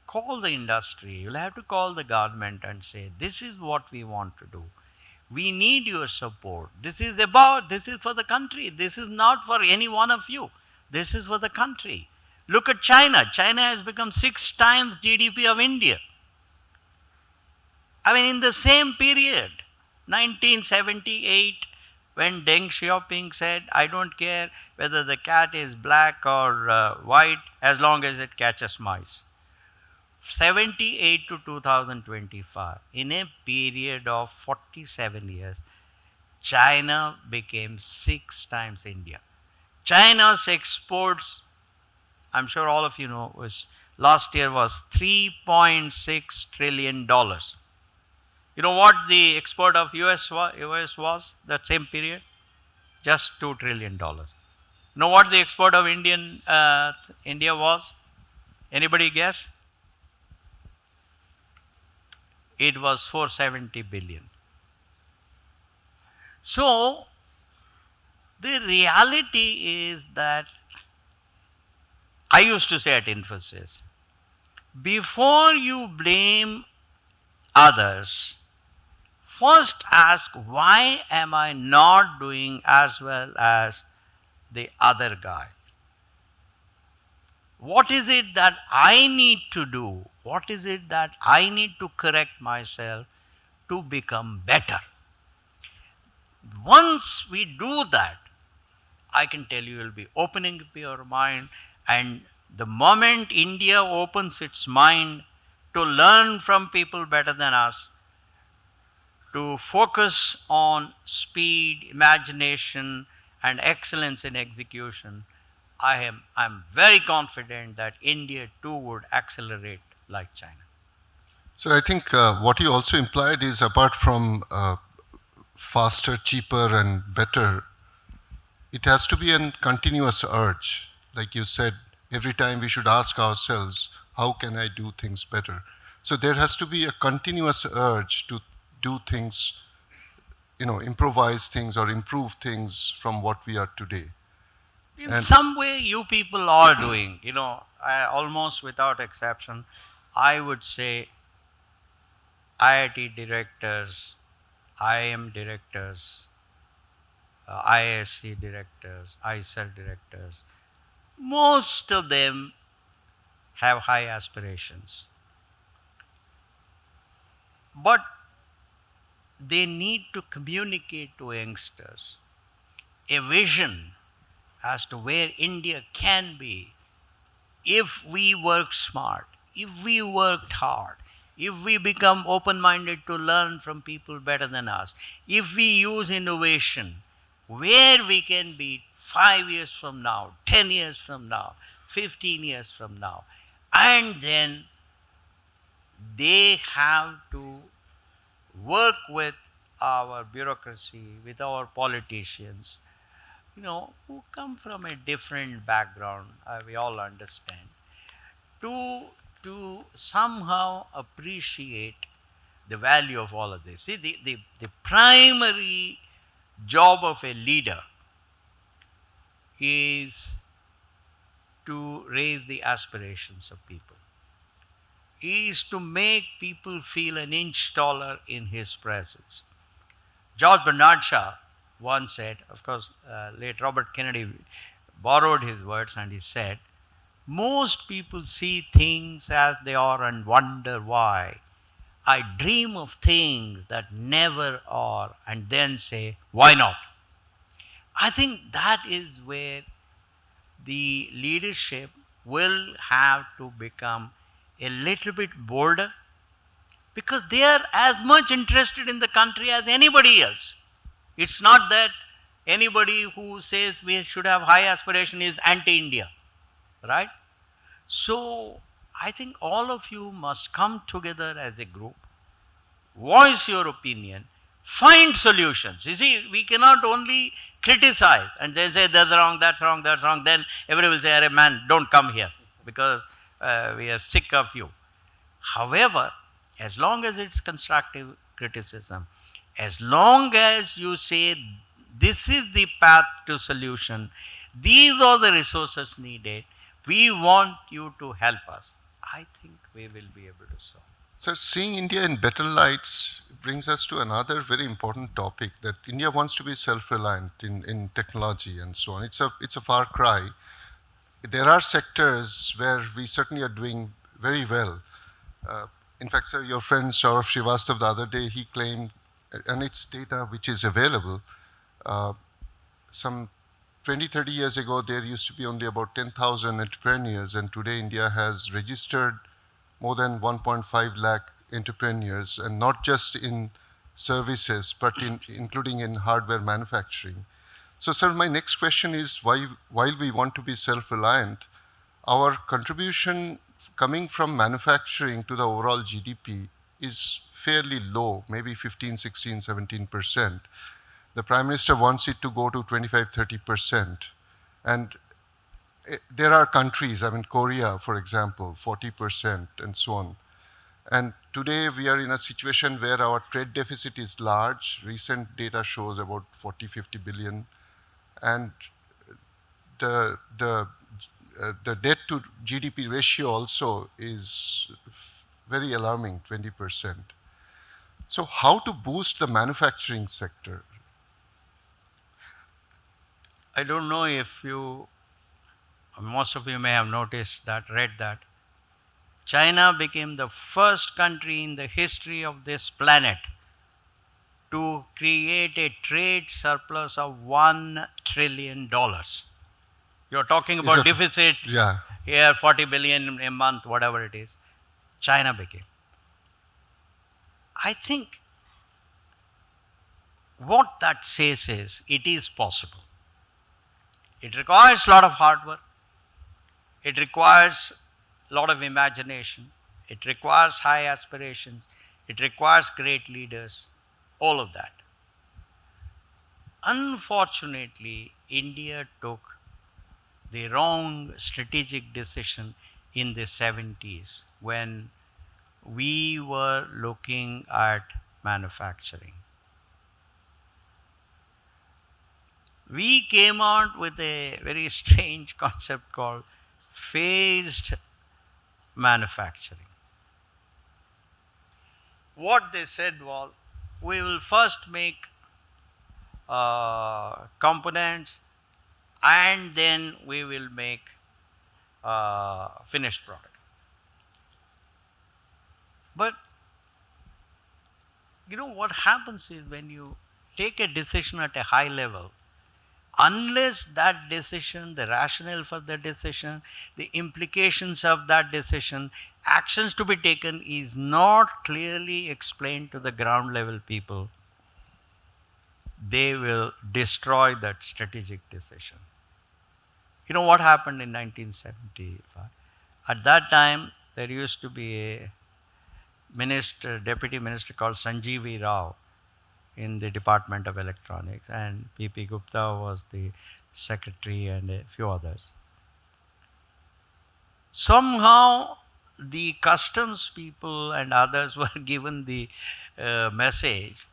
call the industry, you'll have to call the government and say, this is what we want to do. We need your support. This is for the country. This is not for any one of you. This is for the country. Look at China. China has become 6 times GDP of India. I mean, in the same period, 1978, when Deng Xiaoping said, I don't care whether the cat is black or white as long as it catches mice. 78 to 2025, in a period of 47 years, China became 6 times India. China's exports, I'm sure all of you know, was last year was $3.6 trillion. You know what the export of US was that same period? Just $2 trillion. Know what the export of India was? Anybody guess? It was 470 billion. So the reality is that I used to say at Infosys, before you blame others, first ask, why am I not doing as well as the other guy? What is it that I need to do? What is it that I need to correct myself to become better? Once we do that, I can tell you, you'll be opening up your mind, and the moment India opens its mind to learn from people better than us, to focus on speed, imagination, and excellence in execution, I'm very confident that India too would accelerate like China. So I think what you also implied is, apart from faster, cheaper, and better, it has to be a continuous urge. Like you said, every time we should ask ourselves, how can I do things better? So there has to be a continuous urge to do things, improvise things or improve things from what we are today. In some way, you people are doing, almost without exception, I would say IIT directors, IIM directors, ISC directors, ISL directors, most of them have high aspirations. But they need to communicate to youngsters a vision as to where India can be if we work smart, if we worked hard, if we become open-minded to learn from people better than us, if we use innovation, where we can be 5 years from now, 10 years from now, 15 years from now. And then they have to work with our bureaucracy, with our politicians, who come from a different background, we all understand, to somehow appreciate the value of all of this. See, the primary job of a leader is to raise the aspirations of people, is to make people feel an inch taller in his presence. George Bernard Shaw once said, of course, late Robert Kennedy borrowed his words, and he said, most people see things as they are and wonder why. I dream of things that never are and then say, why not? I think that is where the leadership will have to become a little bit bolder, because they are as much interested in the country as anybody else. It's not that anybody who says we should have high aspiration is anti-India, right? So I think all of you must come together as a group, voice your opinion, find solutions. You see, we cannot only criticize and then say that's wrong, that's wrong, that's wrong. Then everybody will say, "Arey man, don't come here because we are sick of you." However, as long as it's constructive criticism, as long as you say this is the path to solution, these are the resources needed, we want you to help us, I think we will be able to solve. So seeing India in better lights brings us to another very important topic, that India wants to be self-reliant in technology and so on. It's a far cry. there are sectors where we certainly are doing very well. Uh, in fact, sir, your friend Saurav Srivastav the other day, he claimed, and it's data which is available, some 20, 30 years ago, there used to be only about 10,000 entrepreneurs, and today India has registered more than 1.5 lakh entrepreneurs, and not just in services, but including in hardware manufacturing. So, sir, my next question is, while we want to be self-reliant, our contribution coming from manufacturing to the overall GDP is fairly low, maybe 15, 16, 17%. The Prime Minister wants it to go to 25, 30%. And there are countries, I mean, Korea, for example, 40% and so on. And today we are in a situation where our trade deficit is large. Recent data shows about 40, 50 billion. And the debt to GDP ratio also is very alarming, 20%. So how to boost the manufacturing sector? I don't know if most of you may have noticed that, read that. China became the first country in the history of this planet to create a trade surplus of $1 trillion. You're talking about deficit Yeah. here, 40 billion a month, whatever it is. China became. I think what that says is it is possible. It requires a lot of hard work. It requires a lot of imagination. It requires high aspirations. It requires great leaders. All of that. Unfortunately, India took the wrong strategic decision in the 70s when we were looking at manufacturing. We came out with a very strange concept called phased manufacturing. What they said was, we will first make components and then we will make finished product. But you know what happens is when you take a decision at a high level, unless that decision, the rationale for the decision, the implications of that decision, actions to be taken is not clearly explained to the ground level people, they will destroy that strategic decision. You know what happened in 1975? At that time, there used to be a deputy minister called Sanjeevi Rao in the Department of Electronics, and P.P. Gupta was the secretary and a few others. Somehow, the customs people and others were given the message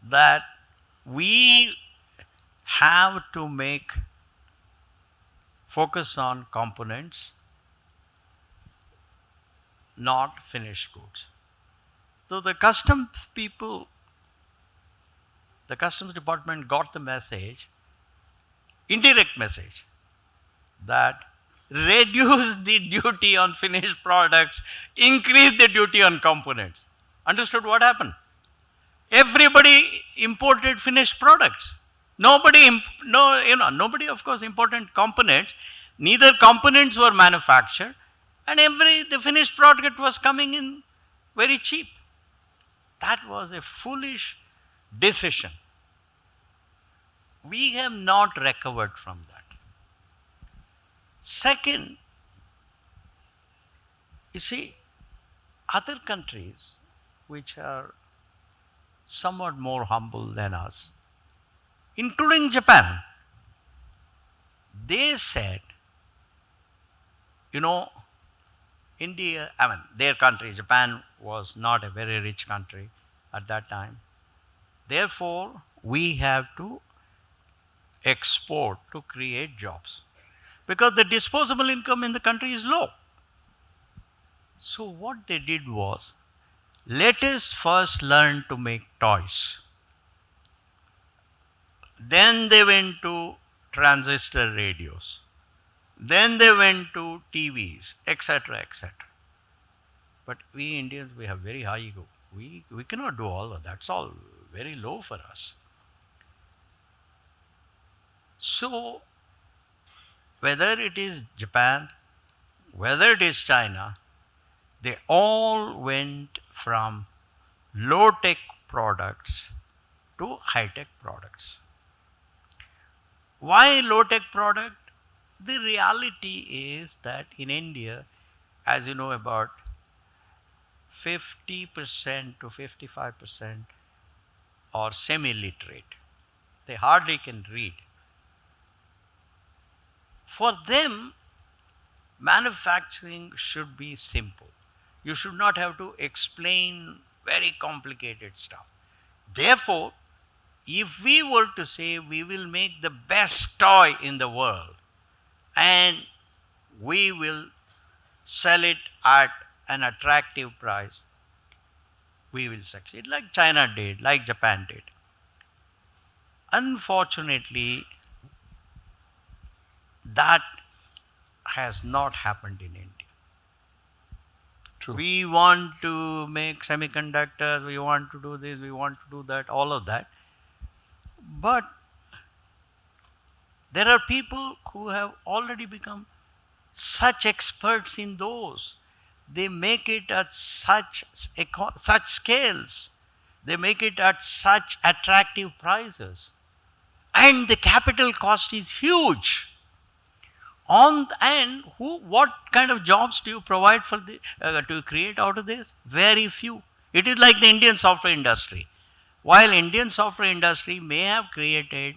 that we have to focus on components, not finished goods. So the customs people, the customs department got the message, indirect message, that reduce the duty on finished products, increase the duty on components. Understood what happened? Everybody imported finished products. Nobody of course imported components. Neither components were manufactured, and the finished product was coming in very cheap. That was a foolish decision. We have not recovered from that. Second, you see, other countries which are somewhat more humble than us, including Japan, they said, India, their country, Japan, was not a very rich country at that time. Therefore, we have to export to create jobs because the disposable income in the country is low. So what they did was, let us first learn to make toys. Then they went to transistor radios. Then they went to TVs, etc., etc. But we Indians, we have very high ego. We cannot do all of that. That's all very low for us. So, whether it is Japan, whether it is China, they all went from low-tech products to high-tech products. Why low-tech product? The reality is that in India, as you know, about 50% to 55% are semi-literate. They hardly can read. For them, manufacturing should be simple. You should not have to explain very complicated stuff. Therefore, if we were to say we will make the best toy in the world and we will sell it at an attractive price, we will succeed, like China did, like Japan did. Unfortunately, that has not happened in India. True. We want to make semiconductors, we want to do this, we want to do that, all of that. But there are people who have already become such experts in those. They make it at such scales. They make it at such attractive prices. And the capital cost is huge. And what kind of jobs do you provide for to create out of this? Very few. It is like the Indian software industry. While Indian software industry may have created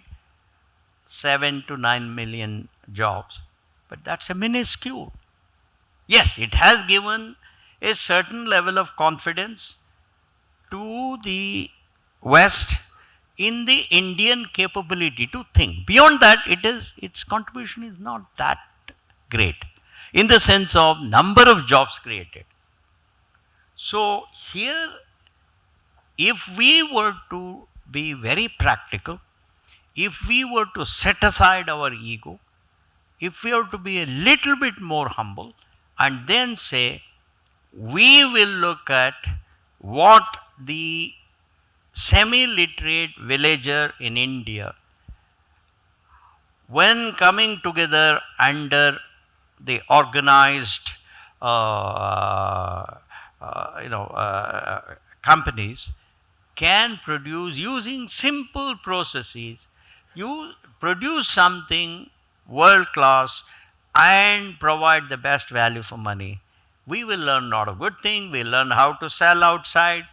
7 to 9 million jobs, but that's a minuscule. Yes, it has given a certain level of confidence to the West in the Indian capability to think. Beyond that, its contribution is not that great in the sense of number of jobs created. So here, if we were to be very practical, if we were to set aside our ego, if we were to be a little bit more humble and then say, we will look at what the semi-literate villager in India, when coming together under the organized companies, can produce using simple processes, you produce something world class and provide the best value for money. We will learn a lot of good things. We'll learn how to sell outside.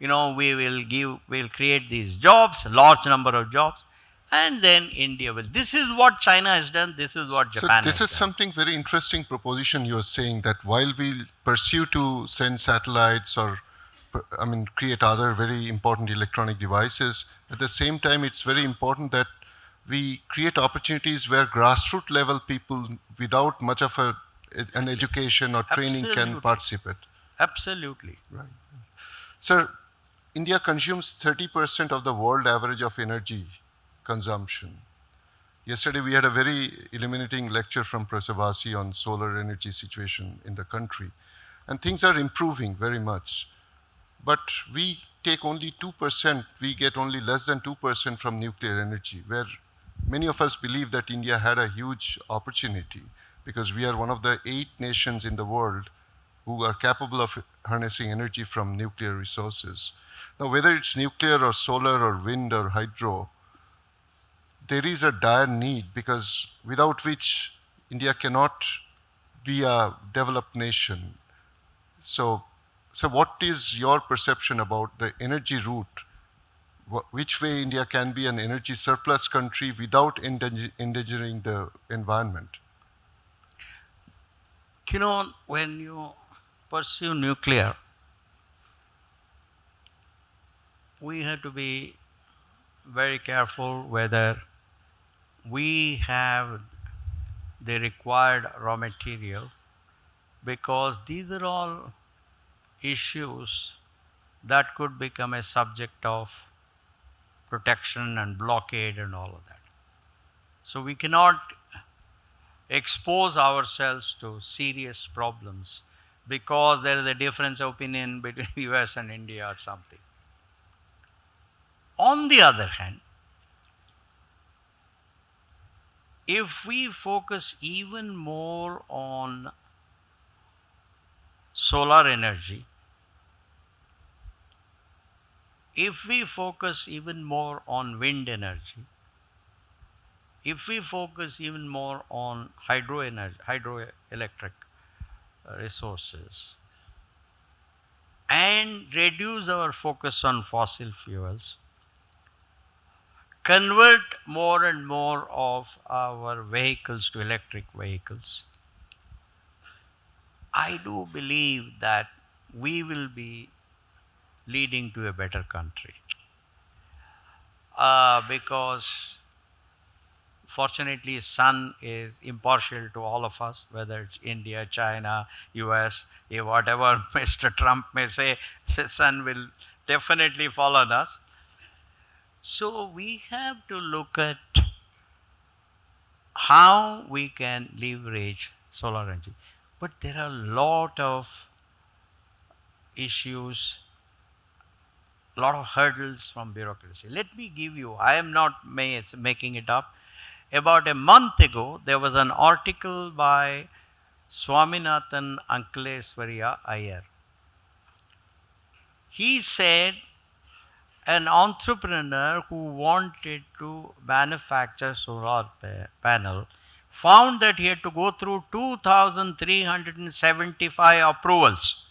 We'll create these jobs, large number of jobs, and then India will. This is what China has done. This is what Japan has done. So this is something very interesting proposition you're saying, that while we pursue to send satellites or create other very important electronic devices, at the same time it's very important that we create opportunities where grassroots level people without much of an education or training can participate. Absolutely. Right. Sir, India consumes 30% of the world average of energy consumption. Yesterday we had a very illuminating lecture from Professor Vasi on solar energy situation in the country, and things are improving very much. But we take only 2%, we get only less than 2% from nuclear energy, where many of us believe that India had a huge opportunity because we are one of the 8 nations in the world who are capable of harnessing energy from nuclear resources. Now, whether it's nuclear or solar or wind or hydro, there is a dire need, because without which India cannot be a developed nation. So what is your perception about the energy route? Which way India can be an energy surplus country without endangering the environment? When you pursue nuclear, we have to be very careful whether we have the required raw material, because these are all issues that could become a subject of protection and blockade and all of that. So we cannot expose ourselves to serious problems because there is a difference of opinion between US and India or something. On the other hand, if we focus even more on solar energy, if we focus even more on wind energy, if we focus even more on hydroelectric resources, and reduce our focus on fossil fuels, convert more and more of our vehicles to electric vehicles, I do believe that we will be leading to a better country. Because fortunately, sun is impartial to all of us, whether it's India, China, US, whatever Mr. Trump may say, sun will definitely fall on us. So we have to look at how we can leverage solar energy. But there are a lot of issues, a lot of hurdles from bureaucracy. Let me give you, I am not making it up. About a month ago, there was an article by Swaminathan Ankleshwariya Iyer. He said an entrepreneur who wanted to manufacture solar panel found that he had to go through 2,375 approvals.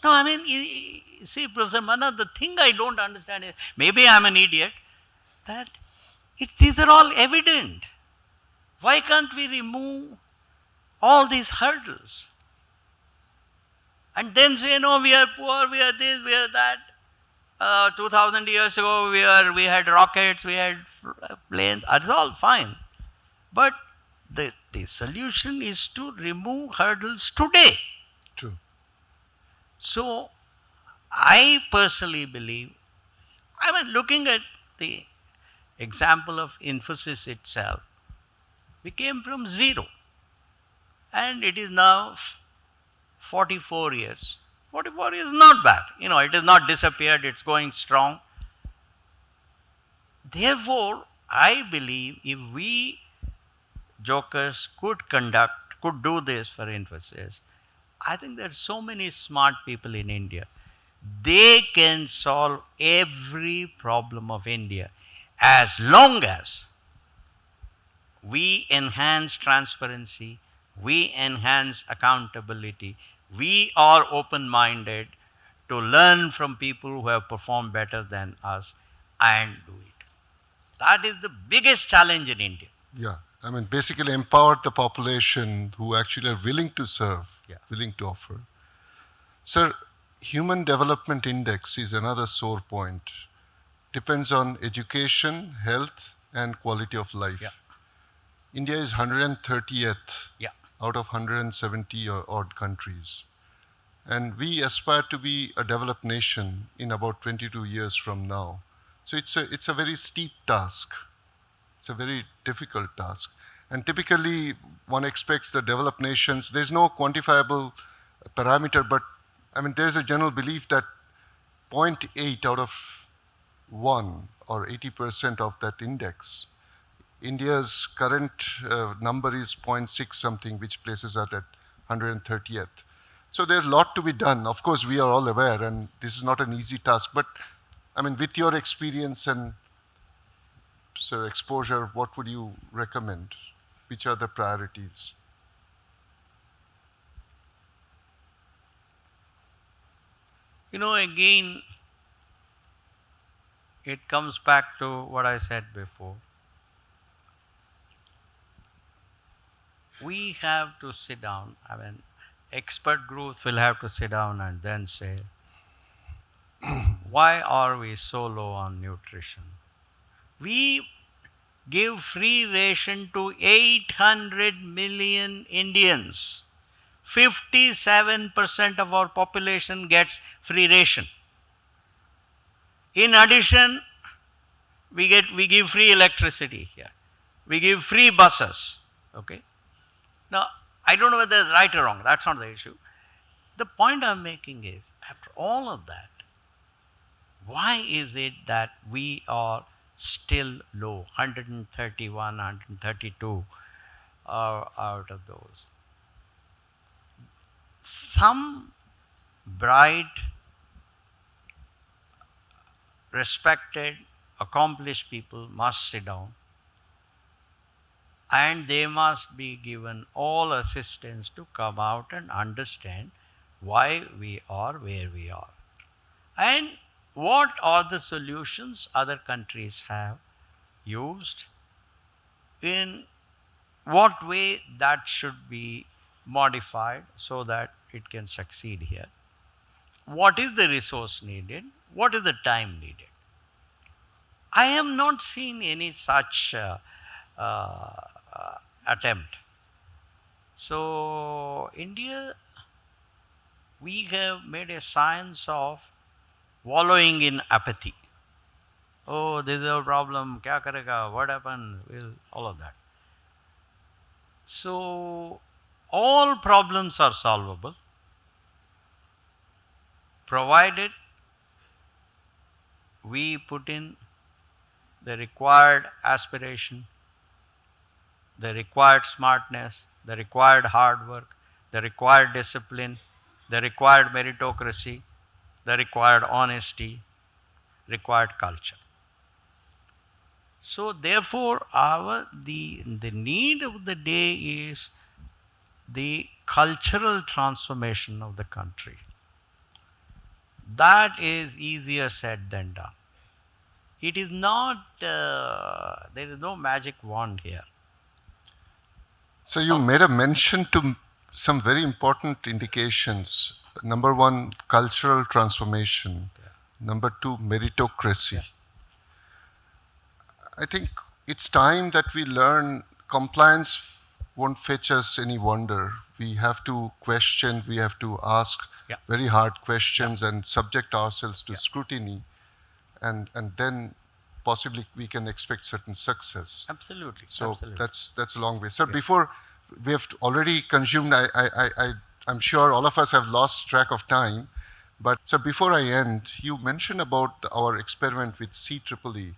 No, I mean, see, Professor Manna, the thing I don't understand is, maybe I'm an idiot, that these are all evident. Why can't we remove all these hurdles? And then say, no, we are poor, we are this, we are that. 2000 years ago, we had rockets, we had planes, that's all fine. But the solution is to remove hurdles today. True. So, I personally believe, I mean, looking at the example of Infosys itself, we came from zero. And it is now 44 years. 44 is not bad. You know, it has not disappeared, it's going strong. Therefore, I believe if we jokers could do this for Infosys, I think there are so many smart people in India. They can solve every problem of India as long as we enhance transparency, we enhance accountability, we are open-minded to learn from people who have performed better than us and do it. That is the biggest challenge in India. Yeah, I mean, basically empower the population who actually are willing to serve, willing to offer. Sir, Human Development Index is another sore point. Depends on education, health, and quality of life. Yeah. India is 130th Yeah. out of 170 or odd countries. And we aspire to be a developed nation in about 22 years from now. So it's a very steep task. It's a very difficult task. And typically, one expects the developed nations, there's no quantifiable parameter, but I mean, there's a general belief that 0.8 out of 1 or 80% of that index. India's current number is 0.6 something, which places us at 130th. So there's a lot to be done. Of course, we are all aware, and this is not an easy task. But I mean, with your experience and exposure, what would you recommend? Which are the priorities? You know, again, it comes back to what I said before. We have to sit down, I mean, expert groups will have to sit down and then say, why are we so low on nutrition? We give free ration to 800 million Indians. 57% of our population gets free ration. In addition, we give free electricity here. We give free buses. Okay. Now, I don't know whether it's right or wrong. That's not the issue. The point I'm making is, after all of that, why is it that we are still low, 131, 132 out of those? Some bright, respected, accomplished people must sit down and they must be given all assistance to come out and understand why we are where we are. And what are the solutions other countries have used? In what way that should be modified so that it can succeed here? What is the resource needed? What is the time needed? I have not seen any such uh, attempt. So, India, we have made a science of wallowing in apathy. Oh, this is a problem, kya karega, what happened, will, all of that. So, all problems are solvable provided we put in the required aspiration, the required smartness, the required hard work, the required discipline, the required meritocracy, the required honesty, required culture. So therefore, the need of the day is the cultural transformation of the country. That is easier said than done. It is not, there is no magic wand here. So you made a mention to some very important indications. Number one, cultural transformation. Number two, meritocracy. I think it's time that we learn compliance won't fetch us any wonder. We have to question, we have to ask very hard questions and subject ourselves to scrutiny, and then possibly we can expect certain success. Absolutely. So absolutely. that's a long way. Sir, before we have already consumed, I'm sure all of us have lost track of time. But sir, before I end, you mentioned about our experiment with CEEE.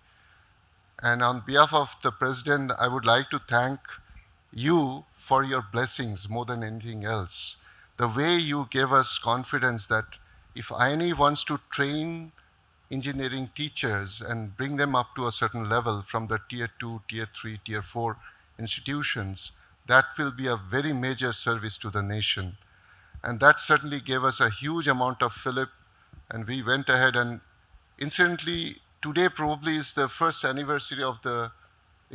And on behalf of the President, I would like to thank you for your blessings more than anything else. The way you gave us confidence that if INAE wants to train engineering teachers and bring them up to a certain level from the tier 2, tier 3, tier 4 institutions, that will be a very major service to the nation. And that certainly gave us a huge amount of fillip, and we went ahead and incidentally, today probably is the first anniversary of the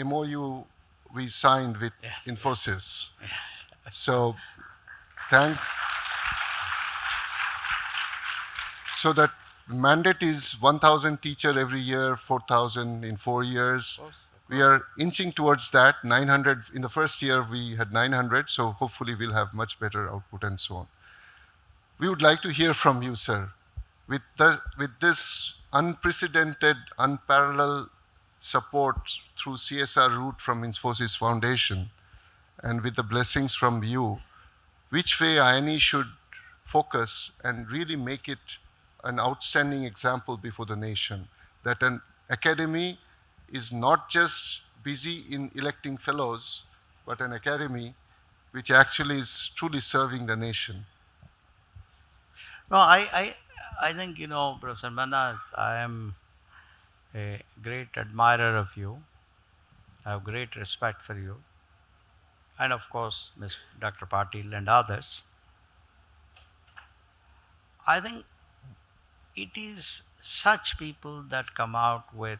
MOU we signed with Infosys. So so that mandate is 1,000 teacher every year, 4,000 in 4 years. We are inching towards that. 900 in the first year we had 900, so hopefully we'll have much better output and so on. We would like to hear from you, sir. With this unprecedented, unparalleled support through CSR route from Infosys Foundation, and with the blessings from you, which way INAE should focus and really make it an outstanding example before the nation, that an academy is not just busy in electing fellows, but an academy which actually is truly serving the nation. No, I think, Professor Manna, I am a great admirer of you. I have great respect for you. And of course, Dr. Patil and others. I think it is such people that come out with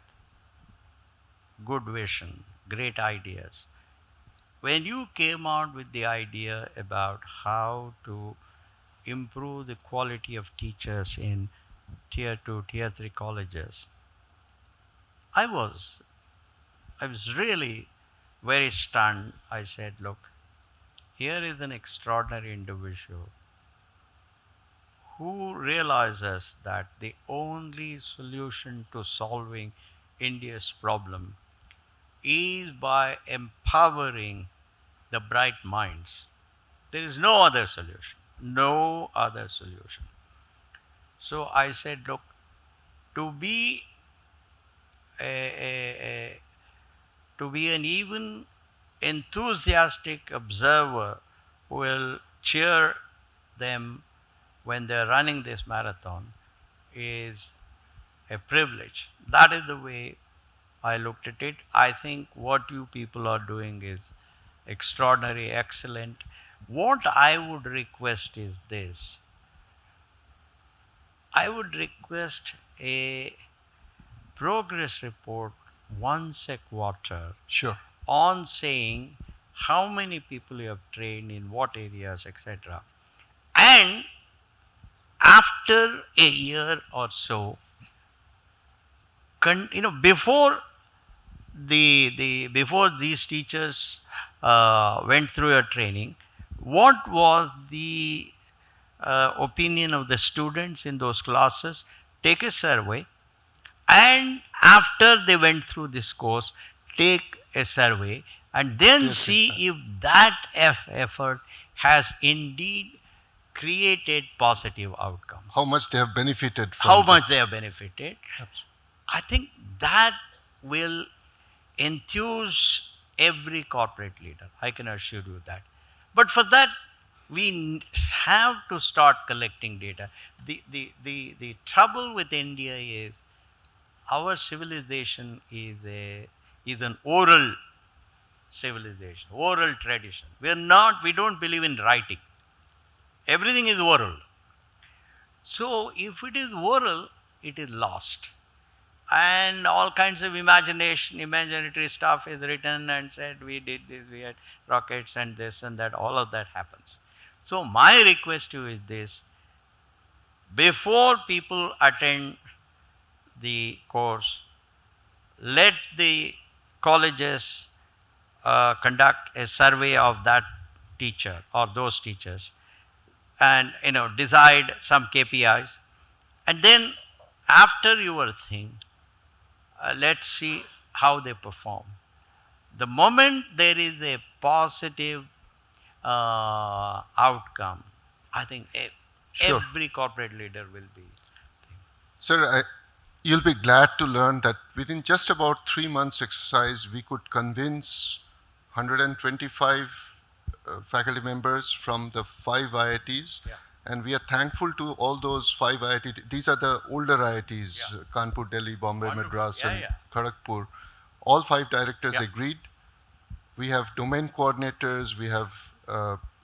good vision, great ideas. When you came out with the idea about how to improve the quality of teachers in tier 2, tier 3 colleges, I was really very stunned. I said, look, here is an extraordinary individual who realizes that the only solution to solving India's problem is by empowering the bright minds. There is no other solution. No other solution. So I said, look, to be to be an even enthusiastic observer who will cheer them when they're running this marathon is a privilege. That is the way I looked at it. I think what you people are doing is extraordinary, excellent. What I would request is this. I would request a progress report once a quarter Sure. on saying how many people you have trained in what areas, etc. And after a year or so, before before these teachers went through a training, what was the opinion of the students in those classes? Take a survey, and after they went through this course, take a survey and then see if that effort has indeed created positive outcomes. How much they have benefited from How that. much they have benefited. Absolutely. I think that will enthuse every corporate leader. I can assure you that. But for that, we have to start collecting data. The trouble with India is our civilization is an oral civilization, oral tradition. We don't believe in writing. Everything is oral. So if it is oral, it is lost. And all kinds of imaginary stuff is written and said, we did this, we had rockets and this and that, all of that happens. So my request to you is this: before people attend the course, let the colleges conduct a survey of that teacher or those teachers, and decide some KPIs, and then after your thing, let's see how they perform. The moment there is a positive outcome, I think Sure. every corporate leader will be. Sir, you'll be glad to learn that within just about 3 months exercise, we could convince 125 faculty members from the 5 IITs. Yeah. And we are thankful to all those 5 IITs. These are the older IITs, Yeah. Kanpur, Delhi, Bombay, Wonderful. Madras, Yeah, and yeah. Kharagpur. All 5 directors Yeah. agreed. We have domain coordinators, we have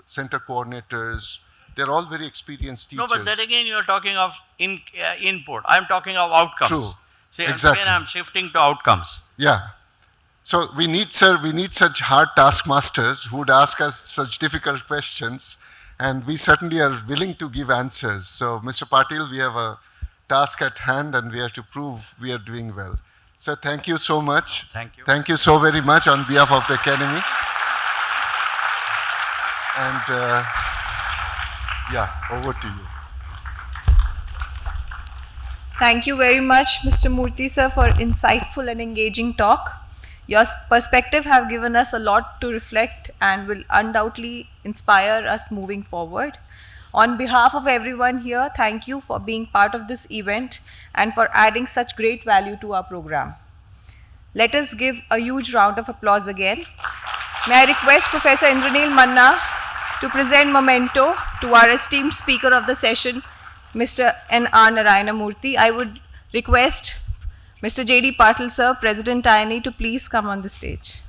center coordinators. They're all very experienced teachers. No, but then again, you are talking of input. I'm talking of outcomes. True. See, Exactly. again, I'm shifting to outcomes. Yeah. So we need such hard taskmasters who would ask us such difficult questions, and we certainly are willing to give answers. So, Mr. Patil, we have a task at hand, and we have to prove we are doing well. So, thank you so much. Thank you. Thank you so very much on behalf of the Academy. And yeah, over to you. Thank you very much, Mr. Murthy sir, for insightful and engaging talk. Your perspective have given us a lot to reflect and will undoubtedly inspire us moving forward. On behalf of everyone here, thank you for being part of this event and for adding such great value to our program. Let us give a huge round of applause again. May I request Professor Indranil Manna to present memento to our esteemed speaker of the session, Mr. N.R. Narayana Murthy. I would request Mr. J.D. Patil sir, President INAE, to please come on the stage.